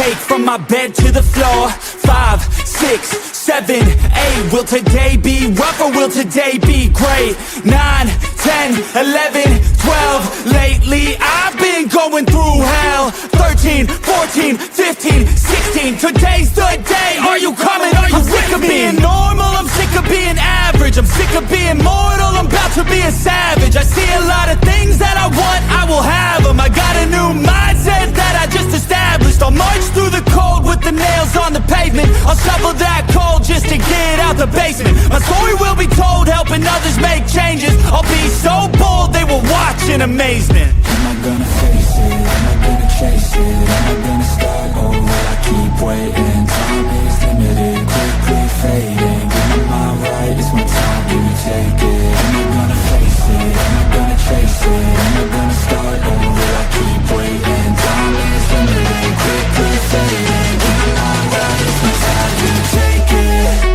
take from my bed to the floor. 5, 6, 7, 8. Will today be rough or will today be great? 9, 10, 11, 12. Lately I've been going through hell. 13, 14, 15, 16. Today's the day. Are you coming? Are you sick of being normal? I'm sick of being average. I'm sick of being mortal. I'm about to be a savage. I see a lot of things that I want, I will have them. I got a new mindset that I just established. I'll march through the cold with the nails on the pavement. I'll shovel that coal just to get out the basement. My story will be told, helping others make changes. I'll be so bold, they will watch in amazement. Am I gonna face it? Am I gonna chase it? Am I gonna start over? I keep waiting. Time is limited, quickly fading. Get my mind right, it's my time, do you take it? Am I gonna face it? Am I gonna chase it? Am I gonna start over? I keep waiting. Time is limited, quickly fading. Get my mind right, it's my time, do you take it?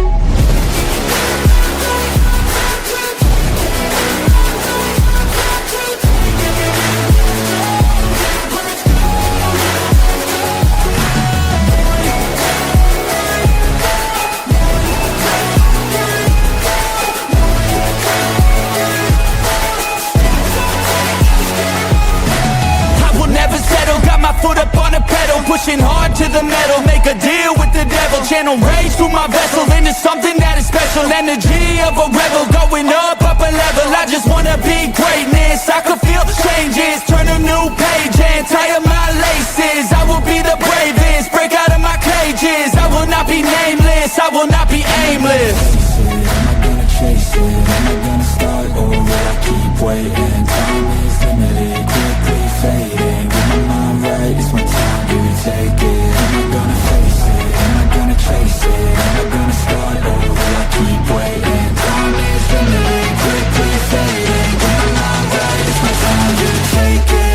Foot up on the pedal, pushing hard to the metal. Make a deal with the devil. Channel rage through my vessel into something that is special. Energy of a rebel, going up a level. I just wanna be greatness. I could feel changes, turn a new page and tie up my laces. I will be the bravest, break out of my cages. I will not be nameless, I will not be aimless. Am I gonna chase it? Am I gonna start over? I keep waiting. Time is limited, quickly fading. Get my mind right, it's my time, do you take it? Am I gonna face it? Am I gonna chase it? Am I gonna start over? I keep waiting. Time is limited, quickly fading. Get my mind right, it's my time, do you take it?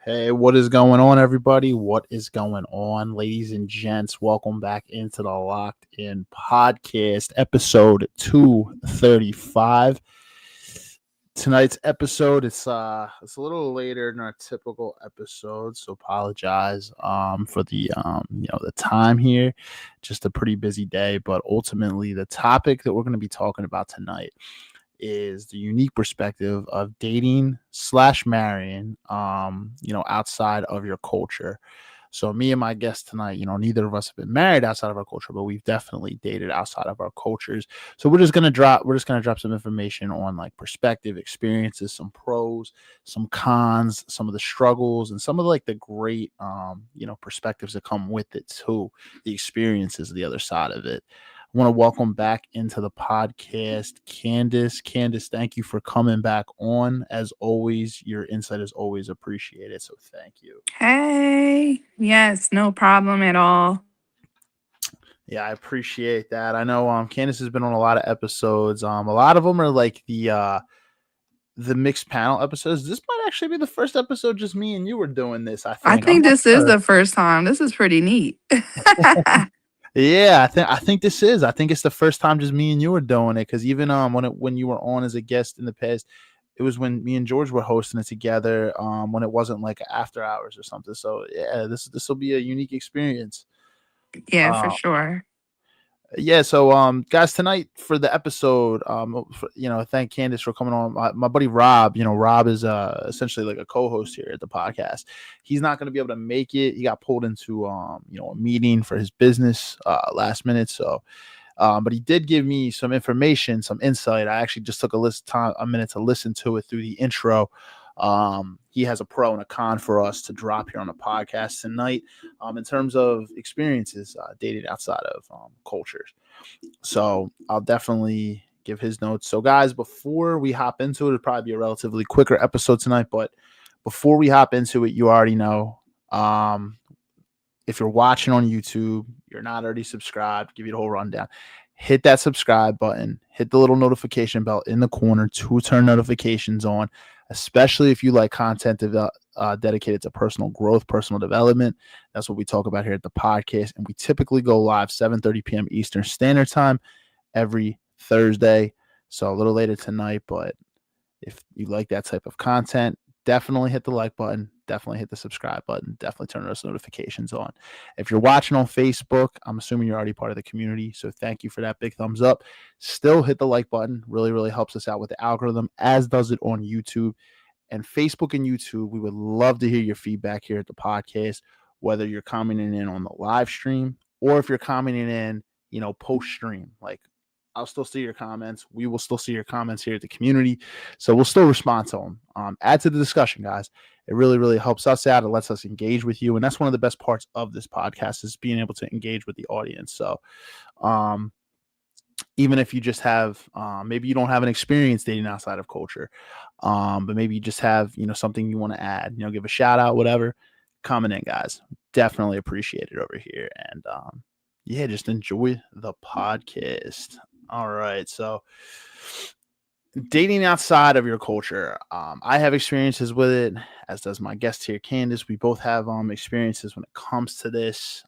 Hey, what is going on, everybody? What is going on, ladies and gents? Welcome back into the Locked In Podcast, episode 235. Tonight's episode, it's a little later than our typical episode, so apologize for the the time here. Just a pretty busy day, but ultimately the topic that we're going to be talking about tonight is the unique perspective of dating / marrying, outside of your culture. So me and my guest tonight, neither of us have been married outside of our culture, but we've definitely dated outside of our cultures. So we're just gonna drop some information on like perspective, experiences, some pros, some cons, some of the struggles, and some of like the great, perspectives that come with it too. The experiences, the other side of it. I want to welcome back into the podcast, Kandyce. Kandyce, thank you for coming back on. As always, your insight is always appreciated, so thank you. Hey, yes, no problem at all. Yeah, I appreciate that. I know Kandyce has been on a lot of episodes. A lot of them are like the mixed panel episodes. This might actually be the first episode just me and you were doing this, I think. I think this is the first time. This is pretty neat. Yeah, I think this is. I think it's the first time just me and you were doing it, because even when you were on as a guest in the past, it was when me and George were hosting it together. When it wasn't like after hours or something. So yeah, this will be a unique experience. Yeah, for sure. Yeah, so guys, tonight for the episode, thank Kandyce for coming on. My buddy Rob, Rob is essentially like a co-host here at the podcast. He's not going to be able to make it. He got pulled into a meeting for his business last minute. So but he did give me some information, some insight. I actually just took a minute to listen to it through the intro. He has a pro and a con for us to drop here on the podcast tonight, in terms of experiences dated outside of cultures. So I'll definitely give his notes. So guys, before we hop into it, it'll probably be a relatively quicker episode tonight, but before we hop into it, you already know, if you're watching on YouTube, you're not already subscribed, give you the whole rundown. Hit that subscribe button, hit the little notification bell in the corner to turn notifications on, especially if you like content dedicated to personal growth, personal development. That's what we talk about here at the podcast. And we typically go live 7:30 p.m. Eastern Standard Time every Thursday. So a little later tonight, but if you like that type of content, definitely hit the like button, definitely hit the subscribe button, definitely turn those notifications on. If you're watching on Facebook, I'm assuming you're already part of the community, so thank you for that big thumbs up. Still hit the like button, really, really helps us out with the algorithm, as does it on YouTube. And Facebook and YouTube, we would love to hear your feedback here at the podcast, whether you're commenting in on the live stream or if you're commenting in, post stream. Like, I'll still see your comments. We will still see your comments here at the community. So we'll still respond to them. Add to the discussion, guys. It really, really helps us out. It lets us engage with you. And that's one of the best parts of this podcast is being able to engage with the audience. So even if you just have, maybe you don't have an experience dating outside of culture, but maybe you just have, something you want to add, give a shout out, whatever, comment in, guys. Definitely appreciate it over here. And yeah, just enjoy the podcast. All right. So dating outside of your culture, I have experiences with it, as does my guest here, Kandyce. We both have experiences when it comes to this.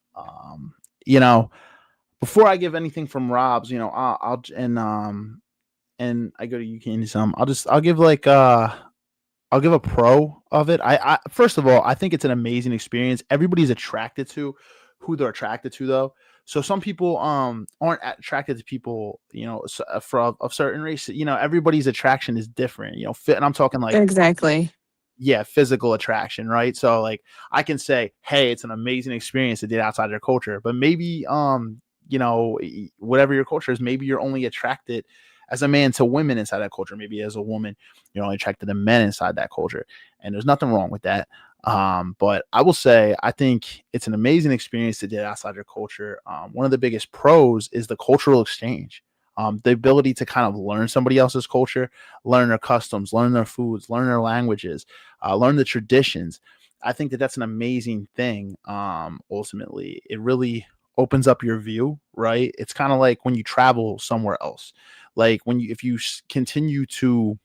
Before I give anything from Rob's, I'll and I go to you, Kandyce. I'll give a pro of it. I first of all, I think it's an amazing experience. Everybody's attracted to who they're attracted to, though. So some people aren't attracted to people, from of certain race. Everybody's attraction is different. Fit, and I'm talking like Exactly. physical attraction, right? So like I can say, hey, it's an amazing experience to date outside their culture, but maybe whatever your culture is, maybe you're only attracted as a man to women inside that culture. Maybe as a woman, you're only attracted to men inside that culture, and there's nothing wrong with that. But I will say, I think it's an amazing experience to date outside your culture. One of the biggest pros is the cultural exchange. The ability to kind of learn somebody else's culture, learn their customs, learn their foods, learn their languages, learn the traditions. I think that that's an amazing thing. Ultimately, it really opens up your view, right? It's kind of like when you travel somewhere else, like if you continue to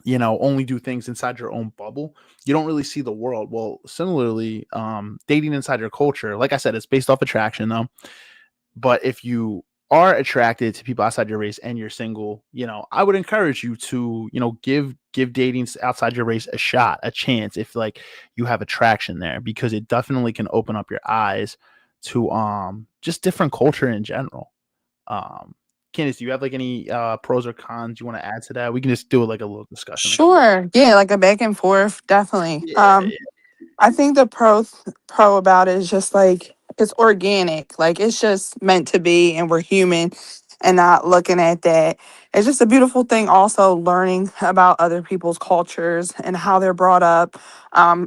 only do things inside your own bubble, you don't really see the world. Well, similarly, dating inside your culture, like I said, it's based off attraction, though. But if you are attracted to people outside your race and you're single, I would encourage you to, give dating outside your race a shot, a chance, if like you have attraction there, because it definitely can open up your eyes to just different culture in general. Kandyce, do you have like any pros or cons you want to add to that? We can just do it like a little discussion. Sure. Yeah, like a back and forth, definitely. Yeah. I think the pro about it is just like it's organic. Like it's just meant to be and we're human and not looking at that. It's just a beautiful thing also learning about other people's cultures and how they're brought up.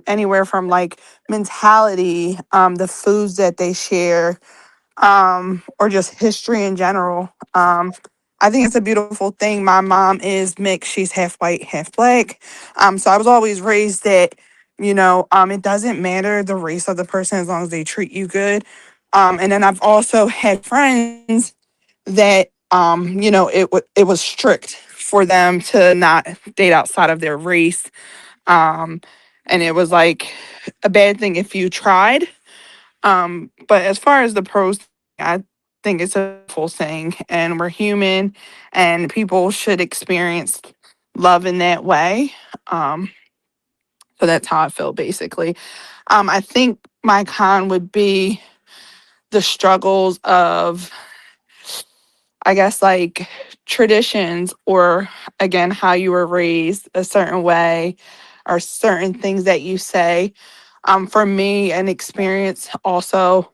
Anywhere from like mentality, the foods that they share, or just history in general. I think it's a beautiful thing. My mom is mixed. She's half white, half black. So I was always raised that, it doesn't matter the race of the person as long as they treat you good. And then I've also had friends that, it was strict for them to not date outside of their race. Um, and it was like a bad thing if you tried. But as far as the pros, I think it's a full thing, and we're human, and people should experience love in that way. Um, so that's how I feel basically. I think my con would be the struggles of, I guess, like traditions, or again, how you were raised a certain way, or certain things that you say. For me, an experience also,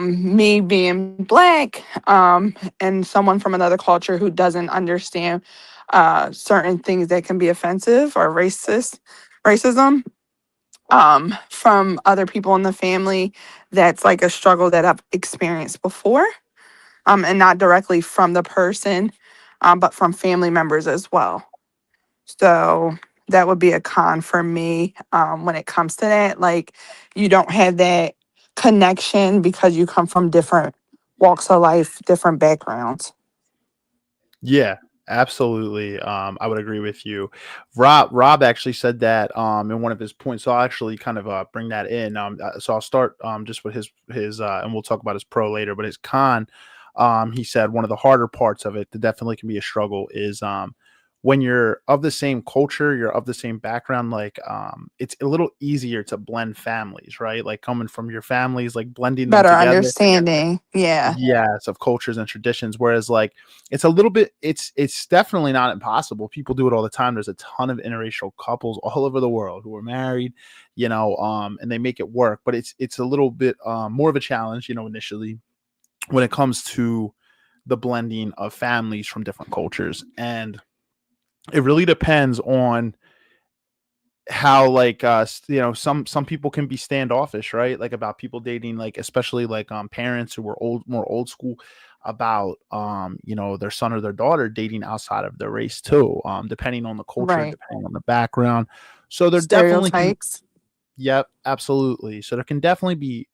me being black, and someone from another culture who doesn't understand certain things that can be offensive or racism, from other people in the family. That's like a struggle that I've experienced before, and not directly from the person, but from family members as well. So that would be a con for me, when it comes to that. Like, you don't have that connection because you come from different walks of life, different backgrounds. Yeah, absolutely. I would agree with you. Rob actually said that in one of his points. So I'll actually kind of bring that in. So I'll start just with his and we'll talk about his pro later, but his con. He said one of the harder parts of it that definitely can be a struggle is when you're of the same culture, you're of the same background, like it's a little easier to blend families, right? Like coming from your families, like blending them Better together. understanding. Yeah. Yes, of cultures and traditions. Whereas like it's a little bit it's definitely not impossible. People do it all the time. There's a ton of interracial couples all over the world who are married, and they make it work, but it's a little bit more of a challenge, initially when it comes to the blending of families from different cultures. And it really depends on how like some people can be standoffish, right? Like about people dating, like especially like parents who were more old school about their son or their daughter dating outside of their race too, depending on the culture, Right. depending on the background. So there definitely can. Stereotypes. Yep, absolutely. So there can definitely be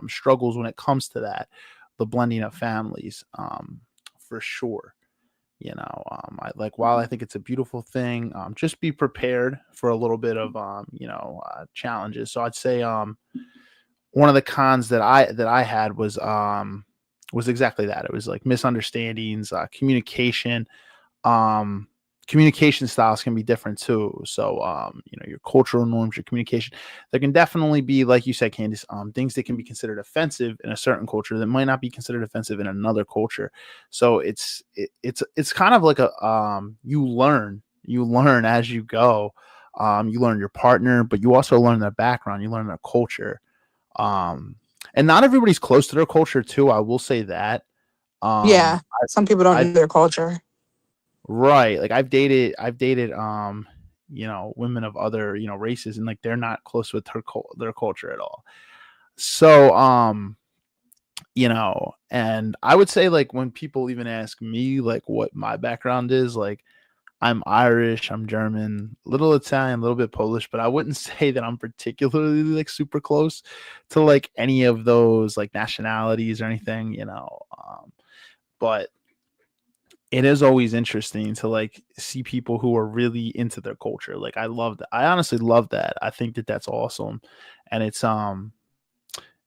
struggles when it comes to that, the blending of families, for sure. I like, while I think it's a beautiful thing, just be prepared for a little bit of challenges. So I'd say one of the cons that I had was exactly that. It was like misunderstandings, communication. um Communication styles can be different too. So your cultural norms, your communication, there can definitely be, like you said, Kandyce, things that can be considered offensive in a certain culture that might not be considered offensive in another culture. So it's kind of like a you learn as you go. You learn your partner, but you also learn their background, you learn their culture. Um and not everybody's close to their culture too, I will say that. Yeah. um Some people don't I know their culture. Right. Like I've dated women of other, races, and like they're not close with their culture at all. So and I would say, like, when people even ask me like what my background is, like I'm Irish, I'm German, a little Italian, a little bit Polish, but I wouldn't say that I'm particularly like super close to like any of those like nationalities or anything. But it is always interesting to like see people who are really into their culture. Like I love that. I honestly love that. I think that that's awesome. And it's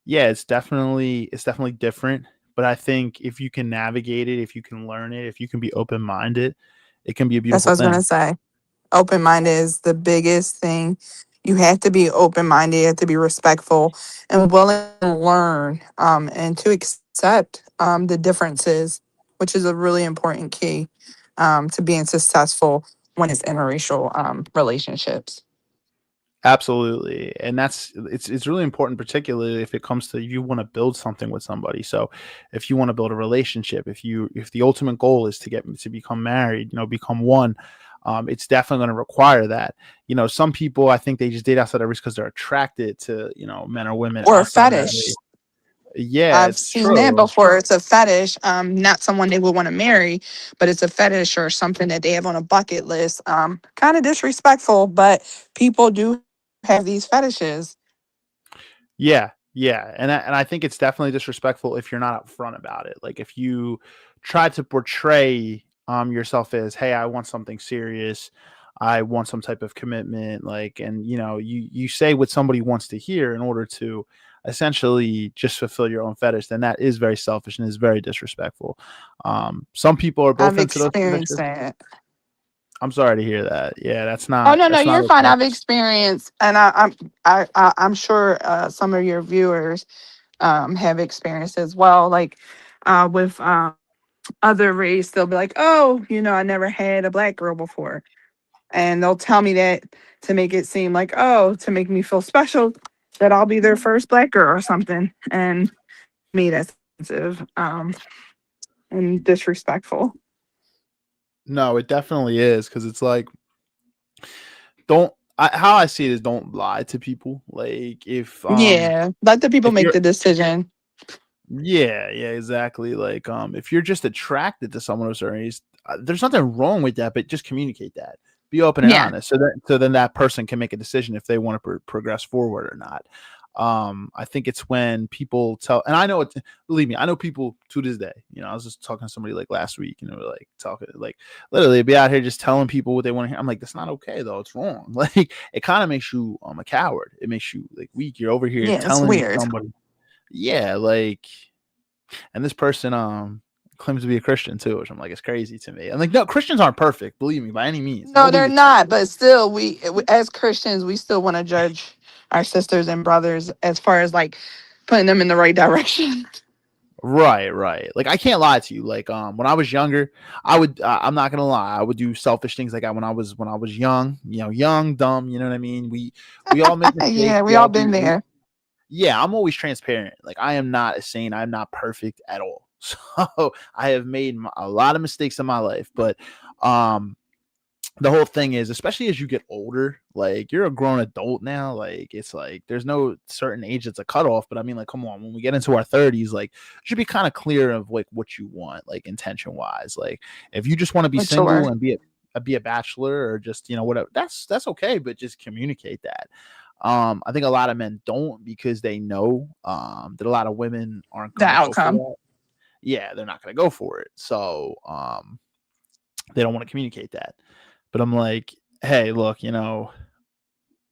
yeah, it's definitely different, but I think if you can navigate it, if you can learn it, if you can be open-minded, it can be a That's beautiful what I was thing. gonna say. Open minded is the biggest thing. You have to be open minded, you have to be respectful and willing to learn, and to accept the differences, which is a really important key, to being successful when it's interracial relationships. Absolutely. And it's really important, particularly if it comes to you want to build something with somebody. So if you want to build a relationship, if the ultimate goal is to become married, become one, it's definitely going to require that. Some people, I think they just date outside of race because they're attracted to, men or women Or a outside of that fetish. race. Yeah, I've it's seen that true. before. It's a fetish, not someone they would want to marry, but it's a fetish or something that they have on a bucket list. Kind of disrespectful, but people do have these fetishes. Yeah, yeah, and I think it's definitely disrespectful if you're not upfront about it. Like if you try to portray yourself as, "Hey, I want something serious. I want some type of commitment," like, and you say what somebody wants to hear in order to essentially just fulfill your own fetish, then that is very selfish and is very disrespectful. Some people are I've both into those experienced fetishes. that. I'm sorry to hear that. Yeah, that's Oh not no, no, that's not you're fine. okay. I've experienced, and I'm sure some of your viewers have experienced as well. Like with other race, they'll be like, "Oh, I never had a black girl before," and they'll tell me that to make it seem like, oh, to make me feel special, that I'll be their first black girl or something. And me, that's offensive, and disrespectful. No, it definitely is, because it's like, don't how I see it is, don't lie to people. Like Yeah, let the people if make you're the decision. yeah, yeah, exactly. Like if you're just attracted to someone of a certain age, there's nothing wrong with that, but just communicate that. Be open and Yeah, honest, so then that person can make a decision if they want to progress forward or not. I think it's when people tell, and I know it, believe me, I know people to this day, you know, I was just talking to somebody like last week, you know, like talking, like literally be out here just telling people what they want to hear. I'm like, that's not okay though. It's wrong. Like, it kind of makes you a coward. It makes you like weak. You're over here Yeah, it's telling weird. somebody, yeah, like, and this person, claims to be a Christian too, which I'm like, it's crazy to me. I'm like, no, Christians aren't perfect, believe me, by any means. No, they're Nobody is not. But still, as Christians, we still want to judge our sisters and brothers as far as like putting them in the right direction. right. Like, I can't lie to you. Like, when I was younger, I would, I'm not gonna lie, I would do selfish things like that when I was young, you know, young, dumb. You know what I mean? We all make mistakes. Yeah, we We all all been do. there. Yeah, I'm always transparent. Like, I am not a saint. I'm not perfect at all. So I have made a lot of mistakes in my life, but um the whole thing is, especially as you get older, like, you're a grown adult now, like, it's like there's no certain age that's a cutoff. But I mean, like, come on, when we get into our 30s, like, you should be kind of clear of like what you want, like, intention wise. Like, if you just want to be single Mature. and be a bachelor, or just, you know, whatever, that's okay, but just communicate that. I think a lot of men don't, because they know that a lot of women aren't The gonna go for outcome. that. Yeah, they're not gonna go for it. So they don't want to communicate that. But I'm like, hey, look, you know,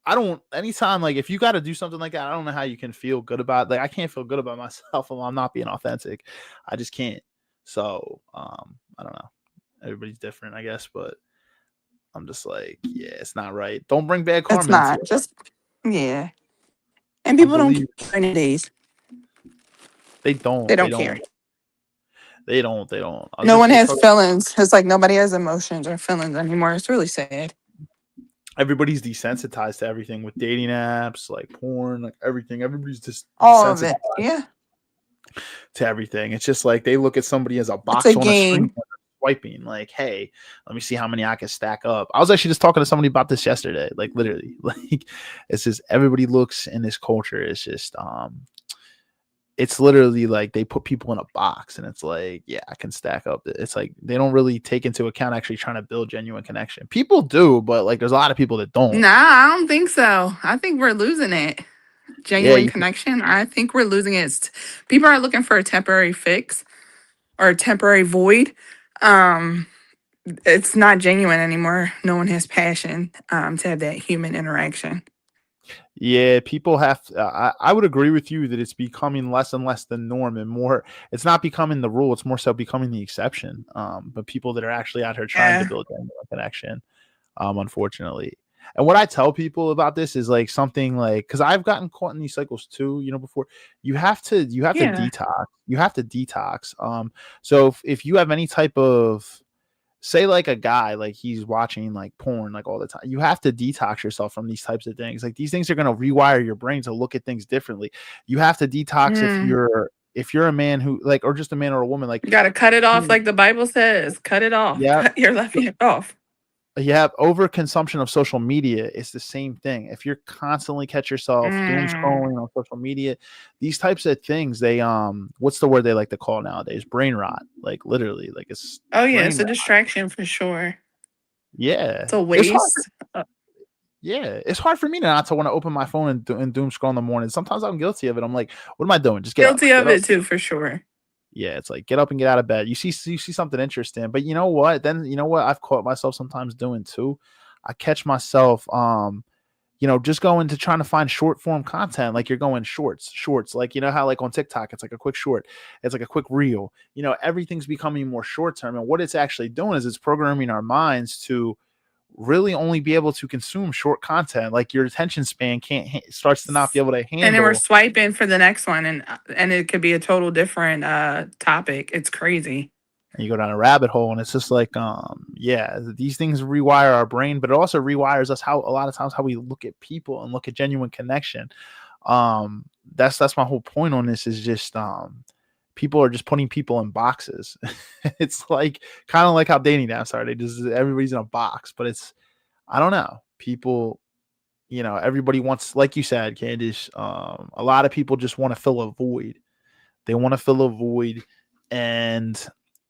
I don't, anytime, like, if you got to do something like that, I don't know how you can feel good about, like, I can't feel good about myself while I'm not being authentic. I just can't. So, I don't know. Everybody's different, I guess, but I'm just like, yeah, it's not right. Don't bring bad It's karma into not. it. Just yeah. And I people don't believe care nowadays. they They don't. don't care. They don't. I was No one actually has talking. feelings. It's like nobody has emotions or feelings anymore. It's really sad. Everybody's desensitized to everything with dating apps, like porn, like everything. Everybody's just All of desensitized it. Yeah. to everything. It's just like they look at somebody as a It's a box on a screen game. swiping, like, hey, let me see how many I can stack up. I was actually just talking to somebody about this yesterday. Like, literally, like, it's just everybody looks in this culture. It's just it's literally like they put people in a box, and it's like, yeah, I can stack up. It's like they don't really take into account actually trying to build genuine connection. People do, but like there's a lot of people that don't. Nah, I don't think so. I think we're losing it. Yeah, Genuine connection. I think we're losing it. People are looking for a temporary fix or a temporary void. Um, it's not genuine anymore. No one has passion to have that human interaction. yeah, people have. I would agree with you that it's becoming less and less the norm, and more. It's not becoming the rule. It's more so becoming the exception. But people that are actually out here trying to Yeah. build genuine connection, unfortunately. And what I tell people about this is like something like, because I've gotten caught in these cycles too. You know, before you have to Yeah. detox. You have to detox. So if you have any type of, say, like a guy, like he's watching like porn like all the time, you have to detox yourself from these types of things. Like, these things are going to rewire your brain to look at things differently. You have to detox Mm. if you're a man who, like, or just a man or a woman, like, You got to cut it off like the Bible says. Cut it off. yeah, Cut your left hand off. you have overconsumption of social media. It's the same thing. If you're constantly catch yourself doom Mm. scrolling on social media, these types of things, they what's the word they like to call nowadays? Brain rot. Like, literally, like, it's Oh, yeah. brain It's a rot. distraction for sure. Yeah, It's a it's hard. waste. Yeah, it's hard for me not to want to open my phone and doom scroll in the morning. Sometimes I'm guilty of it. I'm like, what am I doing? Just get up. Guilty Get of up. it too, for sure. Yeah, it's like, get up and get out of bed. You see something interesting, but you know what? Then you know what I've caught myself sometimes doing too. I catch myself you know, just going to trying to find short form content. Like, you're going shorts. Like, you know how like on TikTok, it's like a quick short, it's like a quick reel. You know, everything's becoming more short term. And what it's actually doing is it's programming our minds to really only be able to consume short content. Like, your attention span starts to not be able to And then we're handle. swiping for the next one, and it could be a total different topic. It's crazy. And you go down a rabbit hole, and it's just like, yeah, these things rewire our brain, but it also rewires us, how a lot of times how we look at people and look at genuine connection. That's my whole point on this, is just people are just putting people in boxes. It's like kind of like how dating apps are. They just, everybody's in a box, but it's, I don't know, people, you know, everybody wants, like you said, Kandyce, a lot of people just want to fill a void. They want to fill a void, and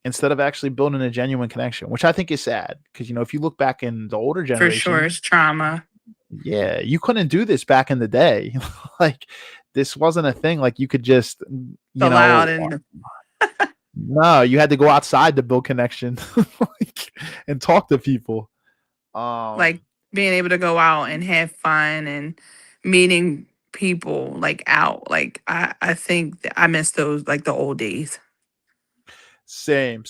instead of actually building a genuine connection, which I think is sad, because, you know, if you look back in the older For sure. generation, It's trauma. yeah, you couldn't do this back in the day. Like, this wasn't a thing like you could just, So loud and no, you had to go outside to build connection like, and talk to people. like Um, being able to go out and have fun and meeting people like out. Like I think that I miss those like the old days. same.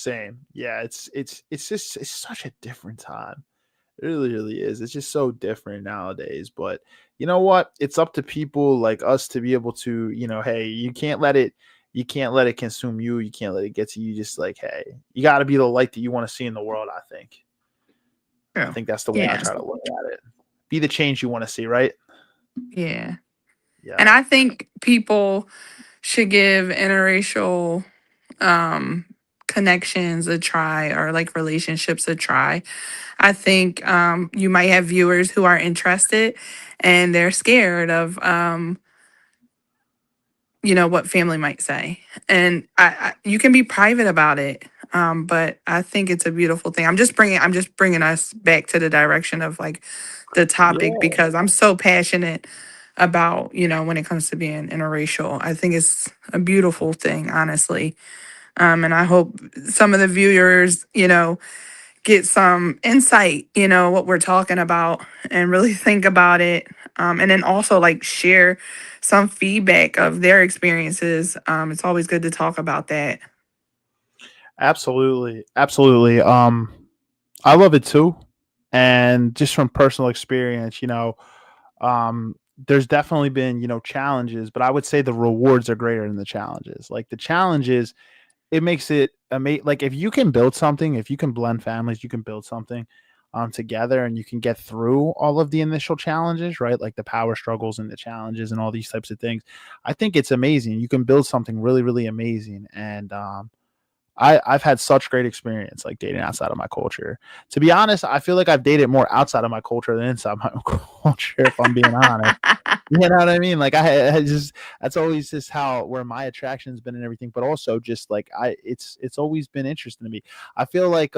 Yeah, it's just it's such a different time. It really is. It's just so different nowadays. But you know what? It's up to people like us to be able to, hey, you can't let it consume you. You can't let it get to you. Just like, hey, you got to be the light that you want to see in the world. I True. think that's the way I Yeah. try to look at it. Be the change you want to see, right? Yeah. Yeah, And I think people should give interracial um connections a try or like relationships a try. I think you might have viewers who are interested and they're scared of what family might say. And I you can be private about it. But I think it's a beautiful thing. I'm just bringing us back to the direction of like the topic yeah, because I'm so passionate about, when it comes to being interracial. I think it's a beautiful thing, honestly. And I hope some of the viewers, get some insight, what we're talking about and really think about it. And then also like share some feedback of their experiences. It's always good to talk about that. absolutely. I love it too, and just from personal experience, there's definitely been challenges, but I would say the rewards are greater than the challenges. Like the challenges, it makes it amazing. Like if you can build something, if you can blend families, you can build something together, and you can get through all of the initial challenges, right? Like the power struggles and the challenges and all these types of things. I think it's amazing. You can build something really amazing, and I've had such great experience like dating outside of my culture. To be honest, I feel like I've dated more outside of my culture than inside my culture, if I'm being honest. You know what I mean? Like I just that's always just how where my attraction's been and everything. But also just like it's always been interesting to me. I feel like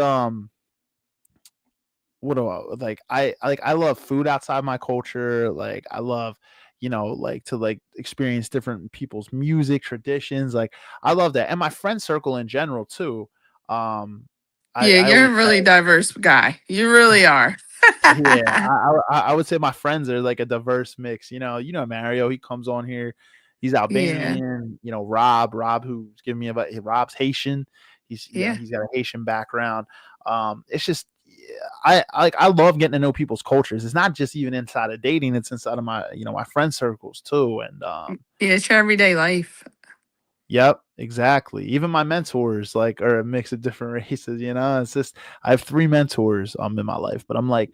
what do I like? I love food outside my culture. Like I love, like to like experience different people's music traditions. Like I love that, and my friend circle in general too. Um, I Yeah, I you're always a really diverse guy. You really are. yeah, I would say my friends are like a diverse mix. Mario. He comes on here. He's Yeah. Albanian. Rob, who's giving me about Rob's Haitian. Yeah. He's got a Haitian background. It's just I love getting to know people's cultures. It's not just even inside of dating; it's inside of my my friend circles too. And Yeah, it's your everyday life. yep, exactly. Even my mentors like are a mix of different races. It's just I have 3 mentors in my life, but I'm like,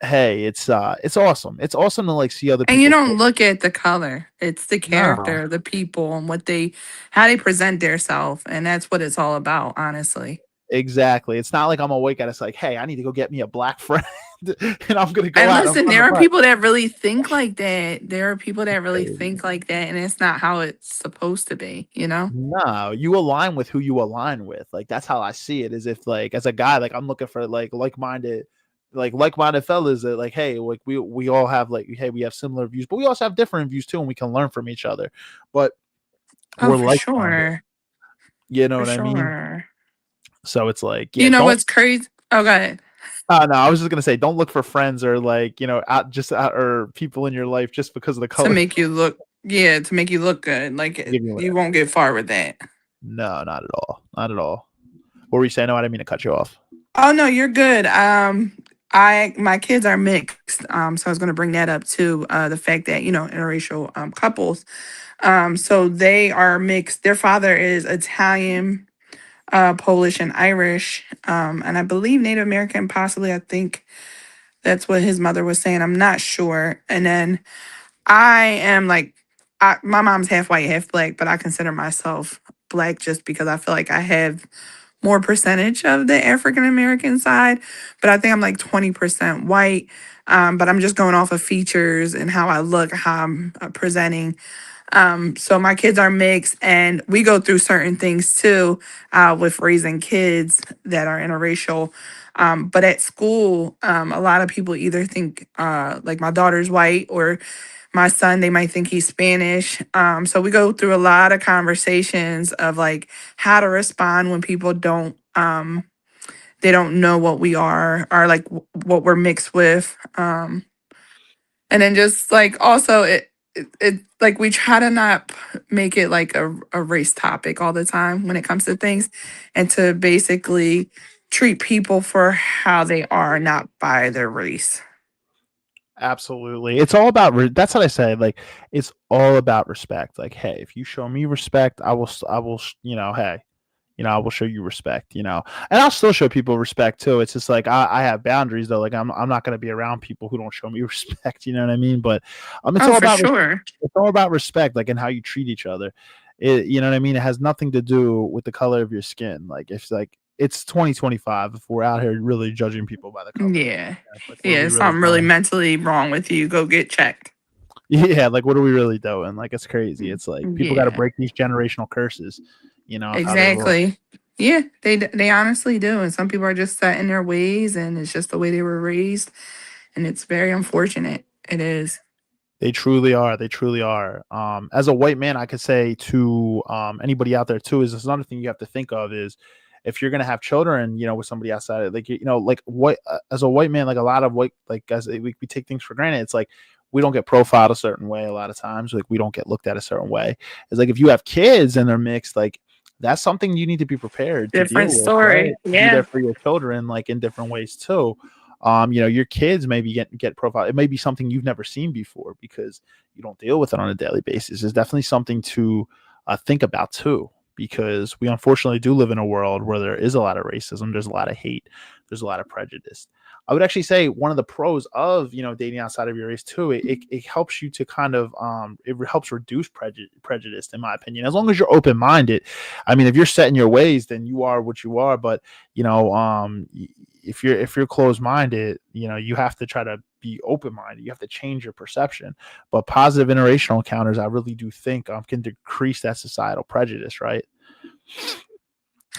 hey, it's awesome. It's awesome to like see other And you people's don't culture. look at the color. It's the No, character, the people, and how they present themselves. And that's what it's all about, honestly. exactly. It's not like I'm awake and it's like, hey, I need to go get me a black friend, and I'm gonna go And out and listen, find there a are black. people that really think like that. There are people that really Crazy. think like that, and it's not how it's supposed to be, you know? No, you align with who you align with. Like that's how I see it. Is if like as a guy, like I'm looking for like-minded fellas that like, hey, like we all have like, hey, we have similar views, but we also have different views too, and we can learn from each other. But Oh, we're for like-minded. sure. You know For what I mean? sure. So it's like, You yeah, know don't. what's crazy? Oh, go ahead. No, I was just gonna say, don't look for friends or like out or people in your life just because of the To color. make you look, yeah, to make you look good. Like, Give you you whatever. won't get far with that. No, not at all. Not at all. What were you saying? No, I didn't mean to cut you off. Oh no, you're good. My kids are mixed. So I was gonna bring that up too. The fact that, interracial couples. So they are mixed. Their father is Italian, Polish, and Irish. And I believe Native American, possibly. I think that's what his mother was saying. I'm not sure. And then I am like, my mom's half white, half black, but I consider myself black just because I feel like I have more percentage of the African American side, but I think I'm like 20% white. But I'm just going off of features and how I look, how I'm presenting. So my kids are mixed, and we go through certain things too with raising kids that are interracial. But at school, a lot of people either think like my daughter's white or my son, they might think he's Spanish. So we go through a lot of conversations of like how to respond when people don't they don't know what we are or like what we're mixed with. And then just like also it like we try to not make it like a race topic all the time when it comes to things, and to basically treat people for how they are, not by their race. Absolutely. It's all about that's what I say. Like, it's all about respect. Like, hey, if you show me respect, I will, hey, I will show you respect, and I'll still show people respect too. It's just like, I have boundaries though. Like, I'm not going to be around people who don't show me respect. You know what I mean? But, it's Oh, all for about, sure. it's all about respect, like, and how you treat each other. You know what I mean? It has nothing to do with the color of your skin. Like, if like, it's 2025, if we're out here really judging people by the color of Yeah. their skin, like, what are Yeah, we really something really doing? mentally wrong with you. Go get checked. Yeah, like, what are we really doing? Like, it's crazy. It's like people got to Yeah, break these generational curses, of how they look. exactly. Yeah, they honestly do. And some people are just set in their ways, and it's just the way they were raised. And it's very unfortunate. It is. They truly are. They truly are. As a white man, I could say to anybody out there too, is there's another thing you have to think of is if you're gonna have children, with somebody outside, like, like, what as a white man, like, a lot of white, like, guys, we take things for granted. It's like we don't get profiled a certain way a lot of times. Like, we don't get looked at a certain way. It's like if you have kids and they're mixed, like, that's something you need to be prepared to deal Different with, right? story. Be there Yeah. for your children, like, in different ways too. Your kids maybe get profile. It may be something you've never seen before because you don't deal with it on a daily basis. It's definitely something to think about too, because we unfortunately do live in a world where there is a lot of racism. There's a lot of hate. There's a lot of prejudice. I would actually say one of the pros of dating outside of your race too. It helps you to kind of it helps reduce prejudice, in my opinion. As long as you're open minded. I mean, if you're set in your ways, then you are what you are. But if you're closed minded, you have to try to be open minded. You have to change your perception. But positive interracial encounters, I really do think can decrease that societal prejudice, right?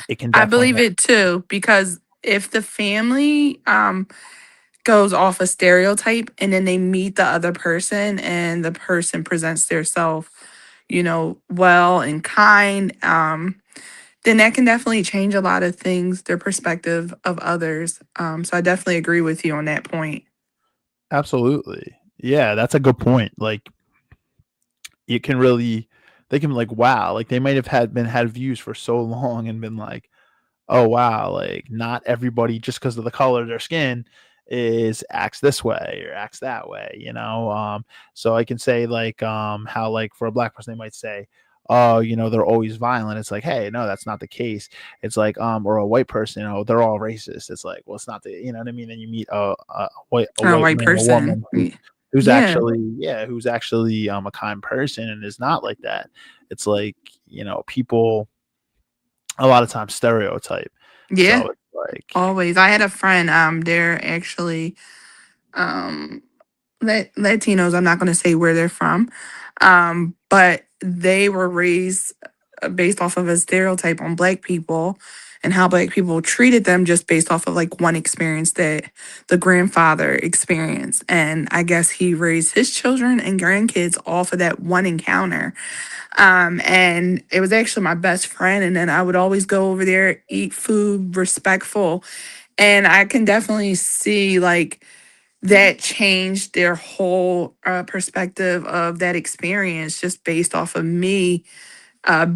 It can I definitely believe help. it too, because if the family goes off a stereotype and then they meet the other person and the person presents their self, well and kind, then that can definitely change a lot of things, their perspective of others. So I definitely agree with you on that point. Absolutely. Yeah, that's a good point. Like, it can really, they can, like, wow, like, they might have had views for so long and been like, oh wow, like, not everybody just because of the color of their skin is acts this way or acts that way, so I can say, like, how, like, for a black person they might say, oh, they're always violent. It's like, hey, no, that's not the case. It's like, or a white person, they're all racist. It's like, well, it's not the, you know what I mean? And you meet a A white white man or person. woman who's Yeah. actually, yeah, who's actually a kind person and is not like that. It's like, people a lot of times stereotype. Yeah. So it's like, Always. I had a friend, they're actually um Latinos. I'm not going to say where they're from, but they were raised based off of a stereotype on Black people and how Black people treated them, just based off of like one experience that the grandfather experienced. And I guess he raised his children and grandkids off of that one encounter. And it was actually my best friend. And then I would always go over there, eat food, respectful. And I can definitely see like that changed their whole perspective of that experience, just based off of me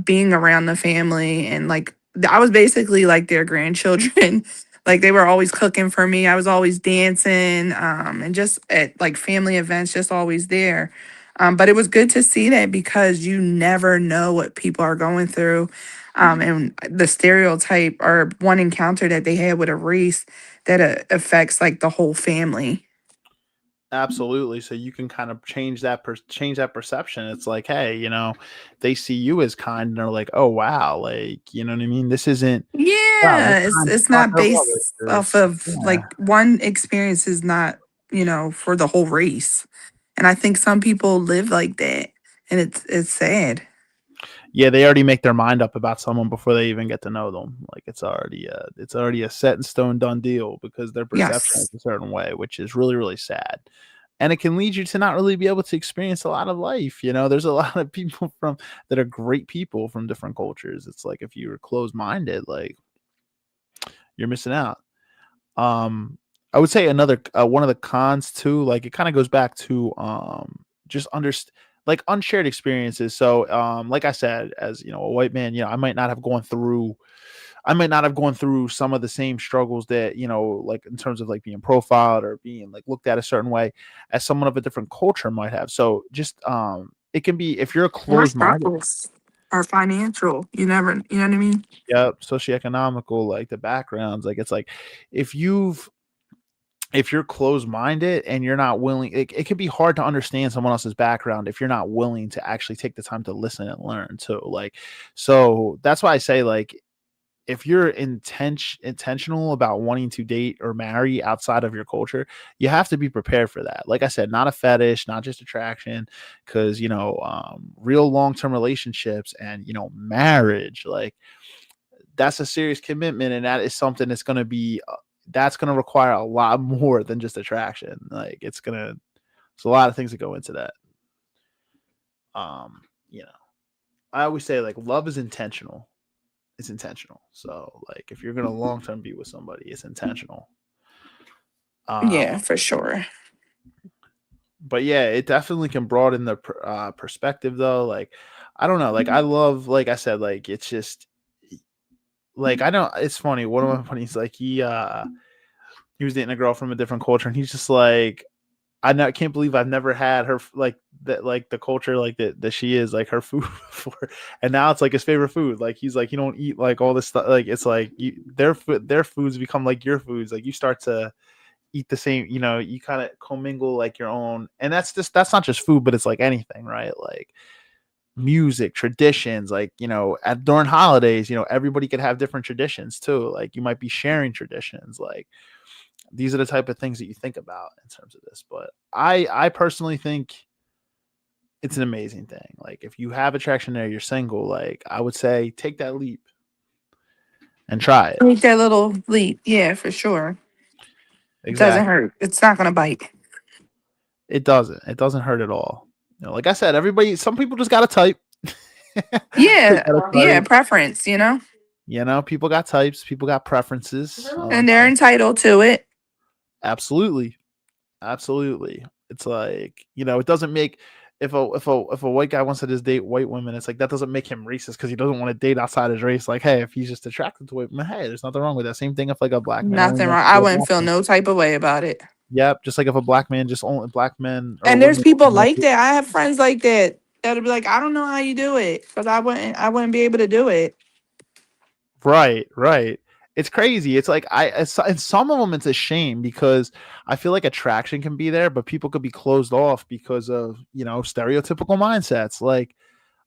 being around the family. And like I was basically like their grandchildren. Like they were always cooking for me. I was always dancing, and just at like family events, just always there. But it was good to see that, because you never know what people are going through. And the stereotype or one encounter that they had with a race that affects like the whole family. absolutely. So you can kind of change that perception. It's like, hey, they see you as kind and they're like, oh wow, like, you know what I mean? This isn't, wow, they're Yeah, it's kind. it's God, not they're well based off racist. of Yeah. like one experience is not, for the whole race. And I think some people live like that, and it's sad. Yeah, they already make their mind up about someone before they even get to know them. Like, it's already a set in stone done deal because their perception is Yes. a certain way, which is really, really sad. and it can lead you to not really be able to experience a lot of life. There's a lot of people from that are great people from different cultures. It's like if you were closed minded, like you're missing out. I would say another one of the cons too, like it kind of goes back to just like unshared experiences. So like I said, as a white man, I might not have gone through some of the same struggles that, like in terms of like being profiled or being like looked at a certain way as someone of a different culture might have. So just it can be, if you're Our closed minded. struggles are financial. You know what I mean? Yep, socioeconomical, like the backgrounds, like it's like if you've if you're closed minded and you're not willing, it can be hard to understand someone else's background if you're not willing to actually take the time to listen and learn too. Like, so that's why I say, like, if you're intentional about wanting to date or marry outside of your culture, you have to be prepared for that. Like I said, not a fetish, not just attraction, because real long-term relationships and marriage, like that's a serious commitment, and that is something that's going to require a lot more than just attraction. Like there's a lot of things that go into that. um you know I always say, like, love is intentional. It's intentional. So like if you're going to long term be with somebody, it's intentional. Yeah, um for sure. but yeah, it definitely can broaden the perspective though. Like, I don't know, like I love, like I said, like it's just like, I know it's funny, one of my buddies, like he was dating a girl from a different culture, and he's just like, can't believe I've never had her, like that, like the culture, like that she is, like her food before, and now it's like his favorite food. Like he's like, you don't eat like all this stuff. Like it's like their foods become like your foods. Like you start to eat the same. You kind of commingle like your own, and that's not just food, but it's like anything, right? Like music, traditions, like during holidays, everybody could have different traditions too. Like you might be sharing traditions, like these are the type of things that you think about in terms of this. But I personally think it's an amazing thing. Like if you have attraction there, you're single, like I would say take that leap and try it. Make that little leap. Yeah, for sure. It doesn't Exactly. hurt. It's not gonna bite. It doesn't hurt at all. Like I said, some people just got a type. They Yeah, got a yeah, type. preference, you know? People got types, people got preferences. And they're entitled to it. Absolutely. Absolutely. It's like, it doesn't make, if a white guy wants to just date white women, it's like that doesn't make him racist because he doesn't want to date outside his race. Like, hey, if he's just attracted to white women, hey, there's nothing wrong with that. Same thing if like a black man only Nothing wants wrong. to I date a wouldn't black feel woman. no type of way about it. Yep, just like if a black man just only black men or And there's women people only want like that. I have friends like that that'll be like, I don't know how you do it because I wouldn't be able to do it. right. It's crazy. It's like and some of them it's a shame because I feel like attraction can be there, but people could be closed off because of stereotypical mindsets. Like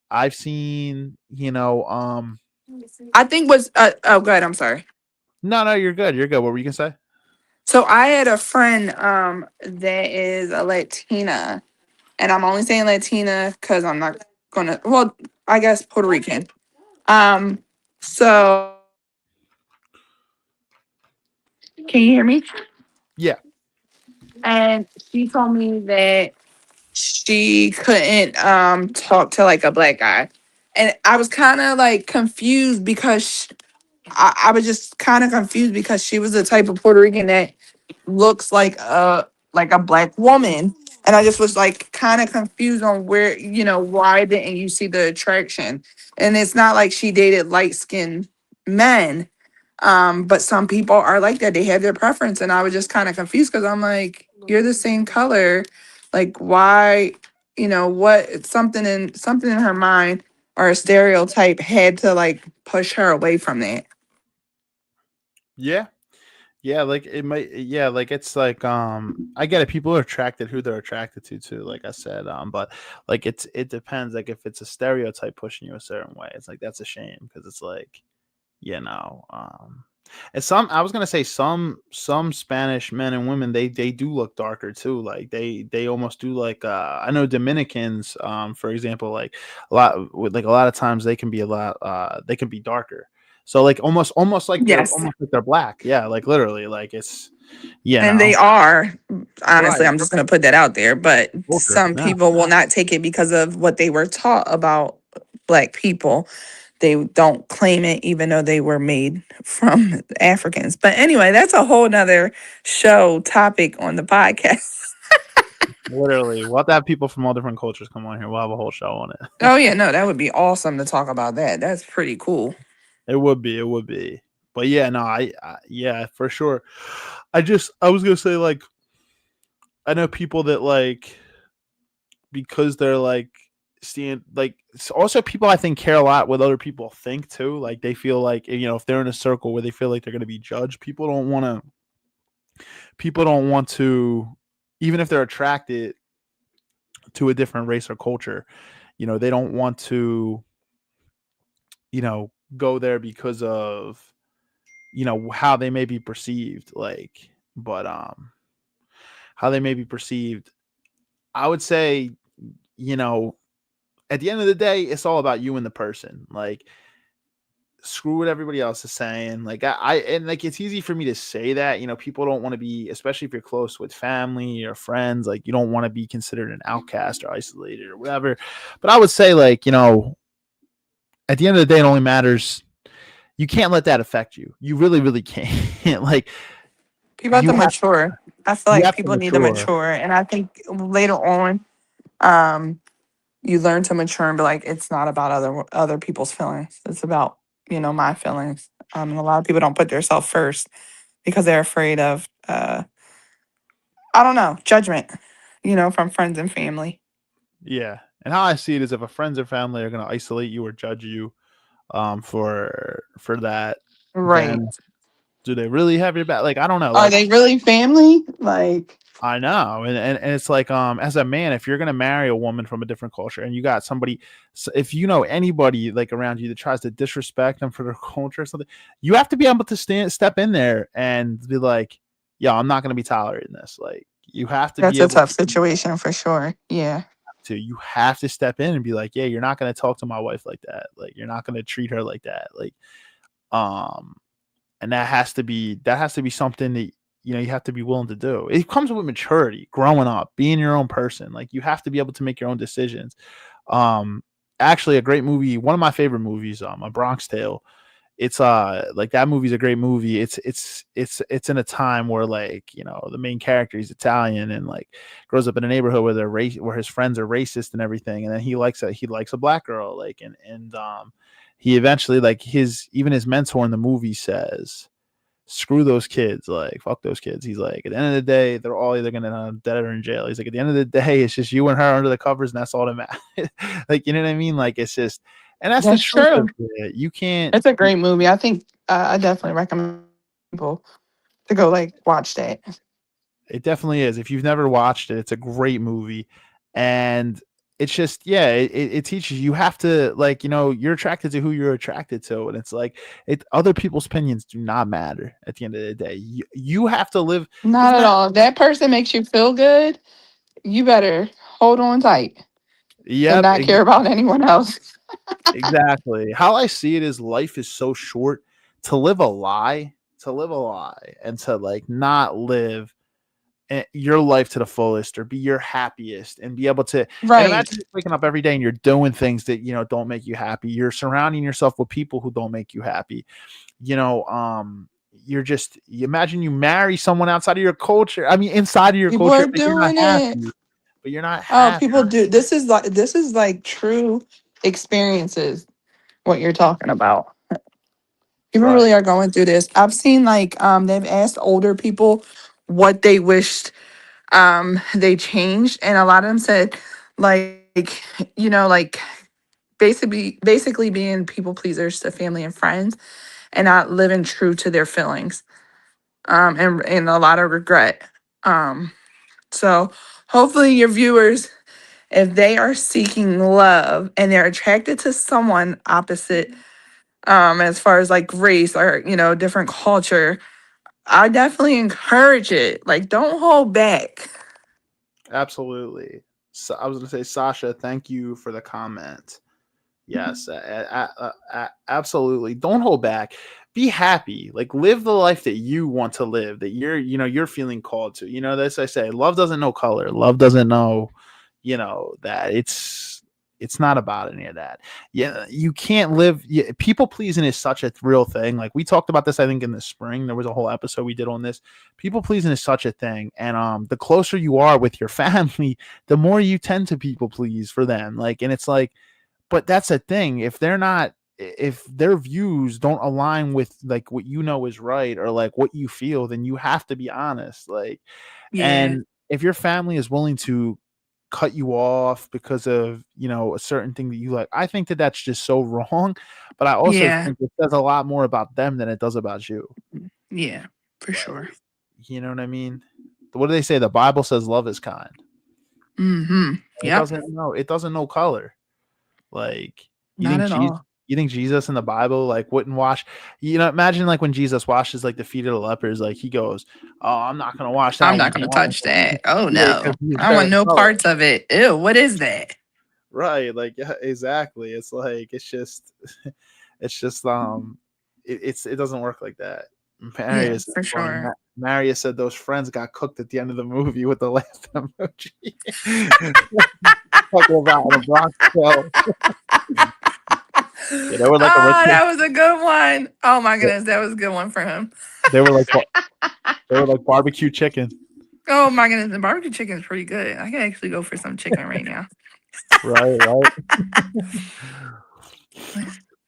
I've seen, I think was oh good, I'm sorry. no, you're good. You're good. What were you gonna say? So I had a friend that is a Latina, and I'm only saying Latina because I'm not gonna, well, I guess Puerto Rican. Um so can you hear me? Yeah. And she told me that she couldn't talk to like a black guy. And I was kind of like confused because I was just kind of confused because she was the type of Puerto Rican that looks like a black woman. And I just was like kind of confused on where, why didn't you see the attraction? And it's not like she dated light skinned men. But some people are like that. They have their preference. And I was just kind of confused because I'm like, you're the same color. Like why, what something in her mind or a stereotype had to like push her away from that. Yeah. Yeah, like it might, yeah, like it's like I get it, people are attracted who they're attracted to too, like I said, but like it depends, like if it's a stereotype pushing you a certain way, it's like that's a shame because it's like, you know, and I was gonna say some Spanish men and women, they do look darker too, like they almost do, like I know Dominicans, for example, like a lot of times they can be they can be darker. So like almost like Yes. they're black. Yeah, like literally, like Yeah, And they no. are, honestly, Right. I'm just going to put that out there. But Culture. some Yeah. people will not take it because of what they were taught about Black people. They don't claim it, even though they were made from Africans. But anyway, that's a whole nother show topic on the podcast. Literally. We'll have to have people from all different cultures come on here. We'll have a whole show on it. Oh, yeah, no, that would be awesome to talk about that. That's pretty cool. It would be. It would be. But yeah, no, yeah, for sure. I was gonna say, like, I know people that, like, because they're like seeing, like, also people I think care a lot what other people think too. Like, they feel like, if they're in a circle where they feel like they're gonna be judged, people don't want to, even if they're attracted to a different race or culture, they don't want to, go there because of, how they may be perceived, like, but how they may be perceived. I would say, you know at the end of the day, it's all about you and the person. Like, screw what everybody else is saying. Like, and like, it's easy for me to say that. People don't want to be, especially if you're close with family or friends. Like, you don't want to be considered an outcast or isolated or whatever. But I would say, like, at the end of the day, it only matters. You can't let that affect you. You really, really can't. Like, People have you to have mature. I feel you like have to people need to mature. mature. And I think later on, um, you learn to mature and be like, it's not about other people's feelings. It's about, my feelings. And a lot of people don't put themselves first because they're afraid of I don't know, judgment, from friends and family. Yeah. And how I see it is, if a friends or family are going to isolate you or judge you, for that, Right. then do they really have your back? Like, I don't know. Are Like, they really family? Like, I know, and it's like, as a man, if you're gonna marry a woman from a different culture, and you got somebody, if you know anybody like around you that tries to disrespect them for their culture or something, you have to be able to step in there and be like, "Yo, I'm not gonna be tolerating this." Like, you have to that's be a able tough situation for sure. Yeah. you have to step in and be like, "Yeah, you're not gonna talk to my wife like that. Like, you're not gonna treat her like that." Like, um, and that has to be something that, you have to be willing to do. It comes with maturity, growing up, being your own person. Like, you have to be able to make your own decisions. um Actually, a great movie, one of my favorite movies, A Bronx Tale. It's like, that movie's a great movie. It's in a time where, like, the main character, he's Italian, and, like, grows up in a neighborhood where where his friends are racist and everything, and then he likes a black girl, like, and he eventually, like, his mentor in the movie says, screw those kids, like, fuck those kids. He's like, at the end of the day, they're all either gonna end up dead or in jail. He's like, at the end of the day, it's just you and her under the covers, and that's all that matters. Like, you know what I mean? Like, it's just, and that's the That's truth of true. it. You can't. It's a great movie. I think I definitely recommend people to go like watch that. It definitely is. If you've never watched it, it's a great movie, and it's just, yeah, it teaches you have to, like, you're attracted to who you're attracted to, and it's like, other people's opinions do not matter at the end of the day. You have to live. Not Doesn't at matter. all. If that person makes you feel good, you better hold on tight and Yep. not care about anyone else. Exactly. How I see it is, life is so short to live a lie, and to, like, not live your life to the fullest, or be your happiest, and be able to, and Right. imagine just waking up every day and you're doing things that, don't make you happy. You're surrounding yourself with people who don't make you happy. You imagine you marry someone outside of your culture. I mean, inside of your People culture, are and you're not doing it. happy, but you're not Oh, happy. people do. This is like true experiences. What you're talking about. People Right. really are going through this. I've seen like they've asked older people what they wished they changed, and a lot of them said like like basically being people pleasers to family and friends and not living true to their feelings. And a lot of regret. So hopefully your viewers, if they are seeking love and they're attracted to someone opposite, as far as like race or different culture, I definitely encourage it. Like, don't hold back. Absolutely. So I was going to say, Sasha, thank you for the comment. Yes, absolutely. Don't hold back, be happy. Like live the life that you want to live, that you're feeling called to. This I say, love doesn't know color. Love doesn't know, that it's not about any of that. Yeah, you can't live. People pleasing is such a real thing. Like we talked about this, I think in the spring, there was a whole episode we did on this. People pleasing is such a thing. And the closer you are with your family, the more you tend to people please for them. Like, and it's like, but that's a thing. If their views don't align with like what is right or like what you feel, then you have to be honest. Like, Yeah. and if your family is willing to cut you off because of a certain thing that you like, I think that that's just so wrong. But I also Yeah. think it says a lot more about them than it does about you. Yeah, for sure. Like, you know what I mean? What do they say? The Bible says love is kind. Mm-hmm. It Yep. doesn't know color. Like, you Not think at all. Jesus in the Bible like wouldn't wash? Imagine like when Jesus washes like the feet of the lepers, like he goes, "Oh, I'm not gonna wash I'm that not one's gonna wrong." touch that. Oh Yeah, because no. he's I want certain no color. parts of it. Ew, what is that? Right, like yeah, exactly. It's like it's just it doesn't work like that. Yeah, Marius is for funny. sure. Marius said those friends got cooked at the end of the movie with the last emoji. Talking about the Bronx Tale. Yeah, they were like Oh, original. that was a good one. Oh my goodness, that was a good one for him. They were like barbecue chicken. Oh my goodness, the barbecue chicken is pretty good. I can actually go for some chicken right now. Right.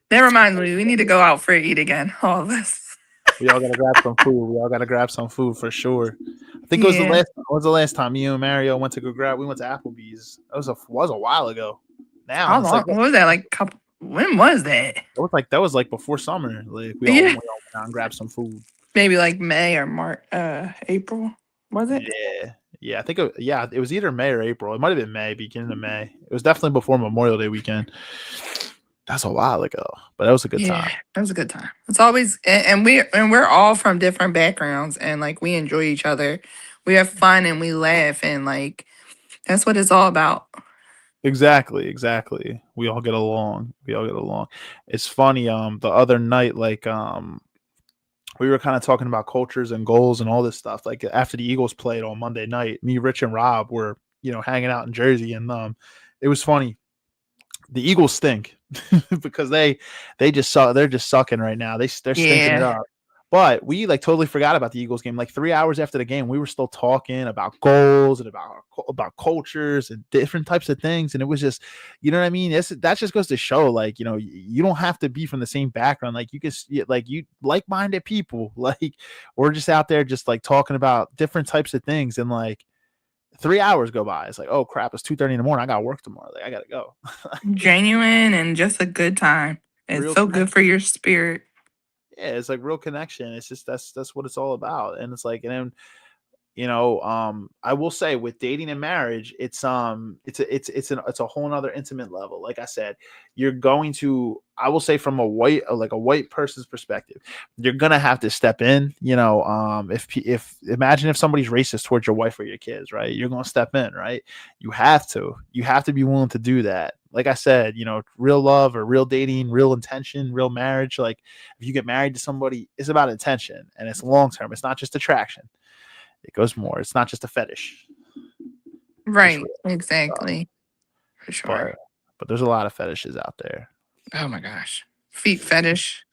That reminds me, we need to go out for a eat again. All of us. We all gotta grab some food. We all gotta grab some food for sure. I think it was Yeah. the last time you and Mario went to go grab. We went to Applebee's. It was a while ago. Now How it's long? like What was that? Like couple? When was that? that was like before summer. Like we Yeah. all went out and grabbed some food. Maybe like May or March, April. Was it? Yeah. I think it was either May or April. It might have been May, beginning of May. It was definitely before Memorial Day weekend. That's a while ago, but that was a good Yeah, time. it was a good time. It's always and we're all from different backgrounds and like we enjoy each other. We have fun and we laugh and like that's what it's all about. Exactly. We all get along. It's funny. The other night, like we were kind of talking about cultures and goals and all this stuff. Like after the Eagles played on Monday night, me, Rich, and Rob were hanging out in Jersey, and it was funny. The Eagles stink because they just suck. They're just sucking right now. They're stinking it Yeah. up. But we like totally forgot about the Eagles game. Like 3 hours after the game, we were still talking about goals and about cultures and different types of things. And it was just, you know what I mean? That just goes to show, like, you don't have to be from the same background. Like you can, like you like-minded people, like we're just out there just like talking about different types of things. And like 3 hours go by. It's like, oh crap, it's 2:30 in the morning. I got work tomorrow. Like I gotta go. Genuine and just a good time. It's Real so connection. good for your spirit. Yeah, it's like real connection. It's just that's what it's all about. And it's like, and then I will say with dating and marriage, it's a whole nother intimate level. Like I said, you're going to, I will say from a white person's perspective, you're gonna have to step in. If imagine if somebody's racist towards your wife or your kids, right? You're gonna step in, right? You have to be willing to do that. Like I said, real love or real dating, real intention, real marriage. Like if you get married to somebody, it's about intention and it's long term. It's not just attraction. It goes more. It's not just a fetish. Right. Exactly. For sure. But there's a lot of fetishes out there. Oh my gosh. Feet fetish.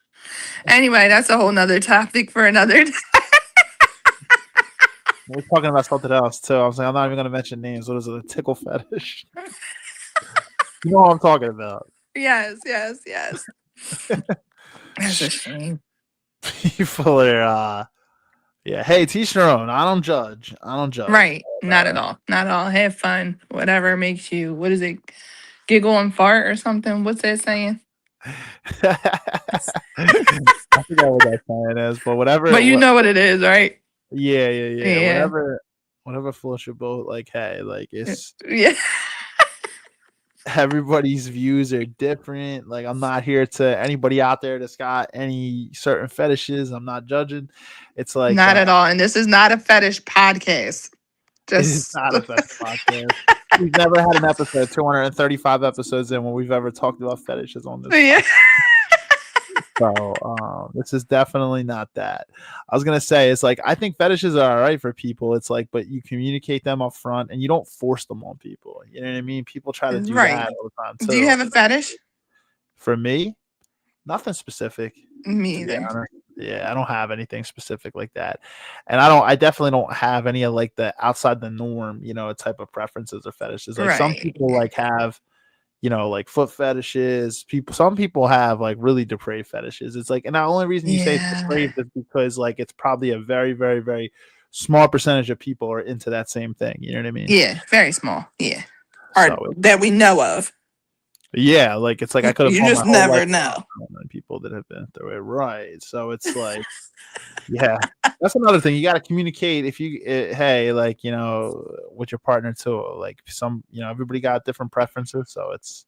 Anyway, that's a whole nother topic for another day. We're talking about something else too. I was like, I'm not even gonna mention names. What is it? A tickle fetish? You know what I'm talking about. Yes. That's a shame. People are yeah. Hey, teach their own. I don't judge. Right. Not at all. Not at all. Have fun. Whatever makes you, what is it? Giggle and fart or something? What's that saying? I forgot what that saying is, but whatever. But you know what it is, right? Yeah. Whatever floats your boat. Like, hey, like it's Yeah. everybody's views are different. Like, I'm not here to anybody out there that's got any certain fetishes. I'm not judging. It's like Not at all. And this is not a fetish podcast. It's not a fetish podcast. We've never had an episode 235 episodes in when we've ever talked about fetishes on this. Yeah. So this is definitely not that. I was gonna say it's like I think fetishes are all right for people. It's like, but you communicate them up front and you don't force them on people. You know what I mean? People try to do that Right. all the time Do you too. have a fetish? For me, nothing specific, Me to be either. honest. Yeah, I don't have anything specific like that. And I definitely don't have any of like the outside the norm, type of preferences or fetishes. Like some Right. people like have, like foot fetishes. Some people have like really depraved fetishes. It's like, and the only reason you say it's Yeah. depraved is because like it's probably a very, very, very small percentage of people are into that same thing. You know what I mean? Yeah. Very small. Yeah. Or So that we know of. yeah, like it's like I could have You gone my just whole life never know. on people that have been through it, right? So it's like, yeah, that's another thing. You got to communicate. If you, hey, like with your partner too. Like everybody got different preferences, so it's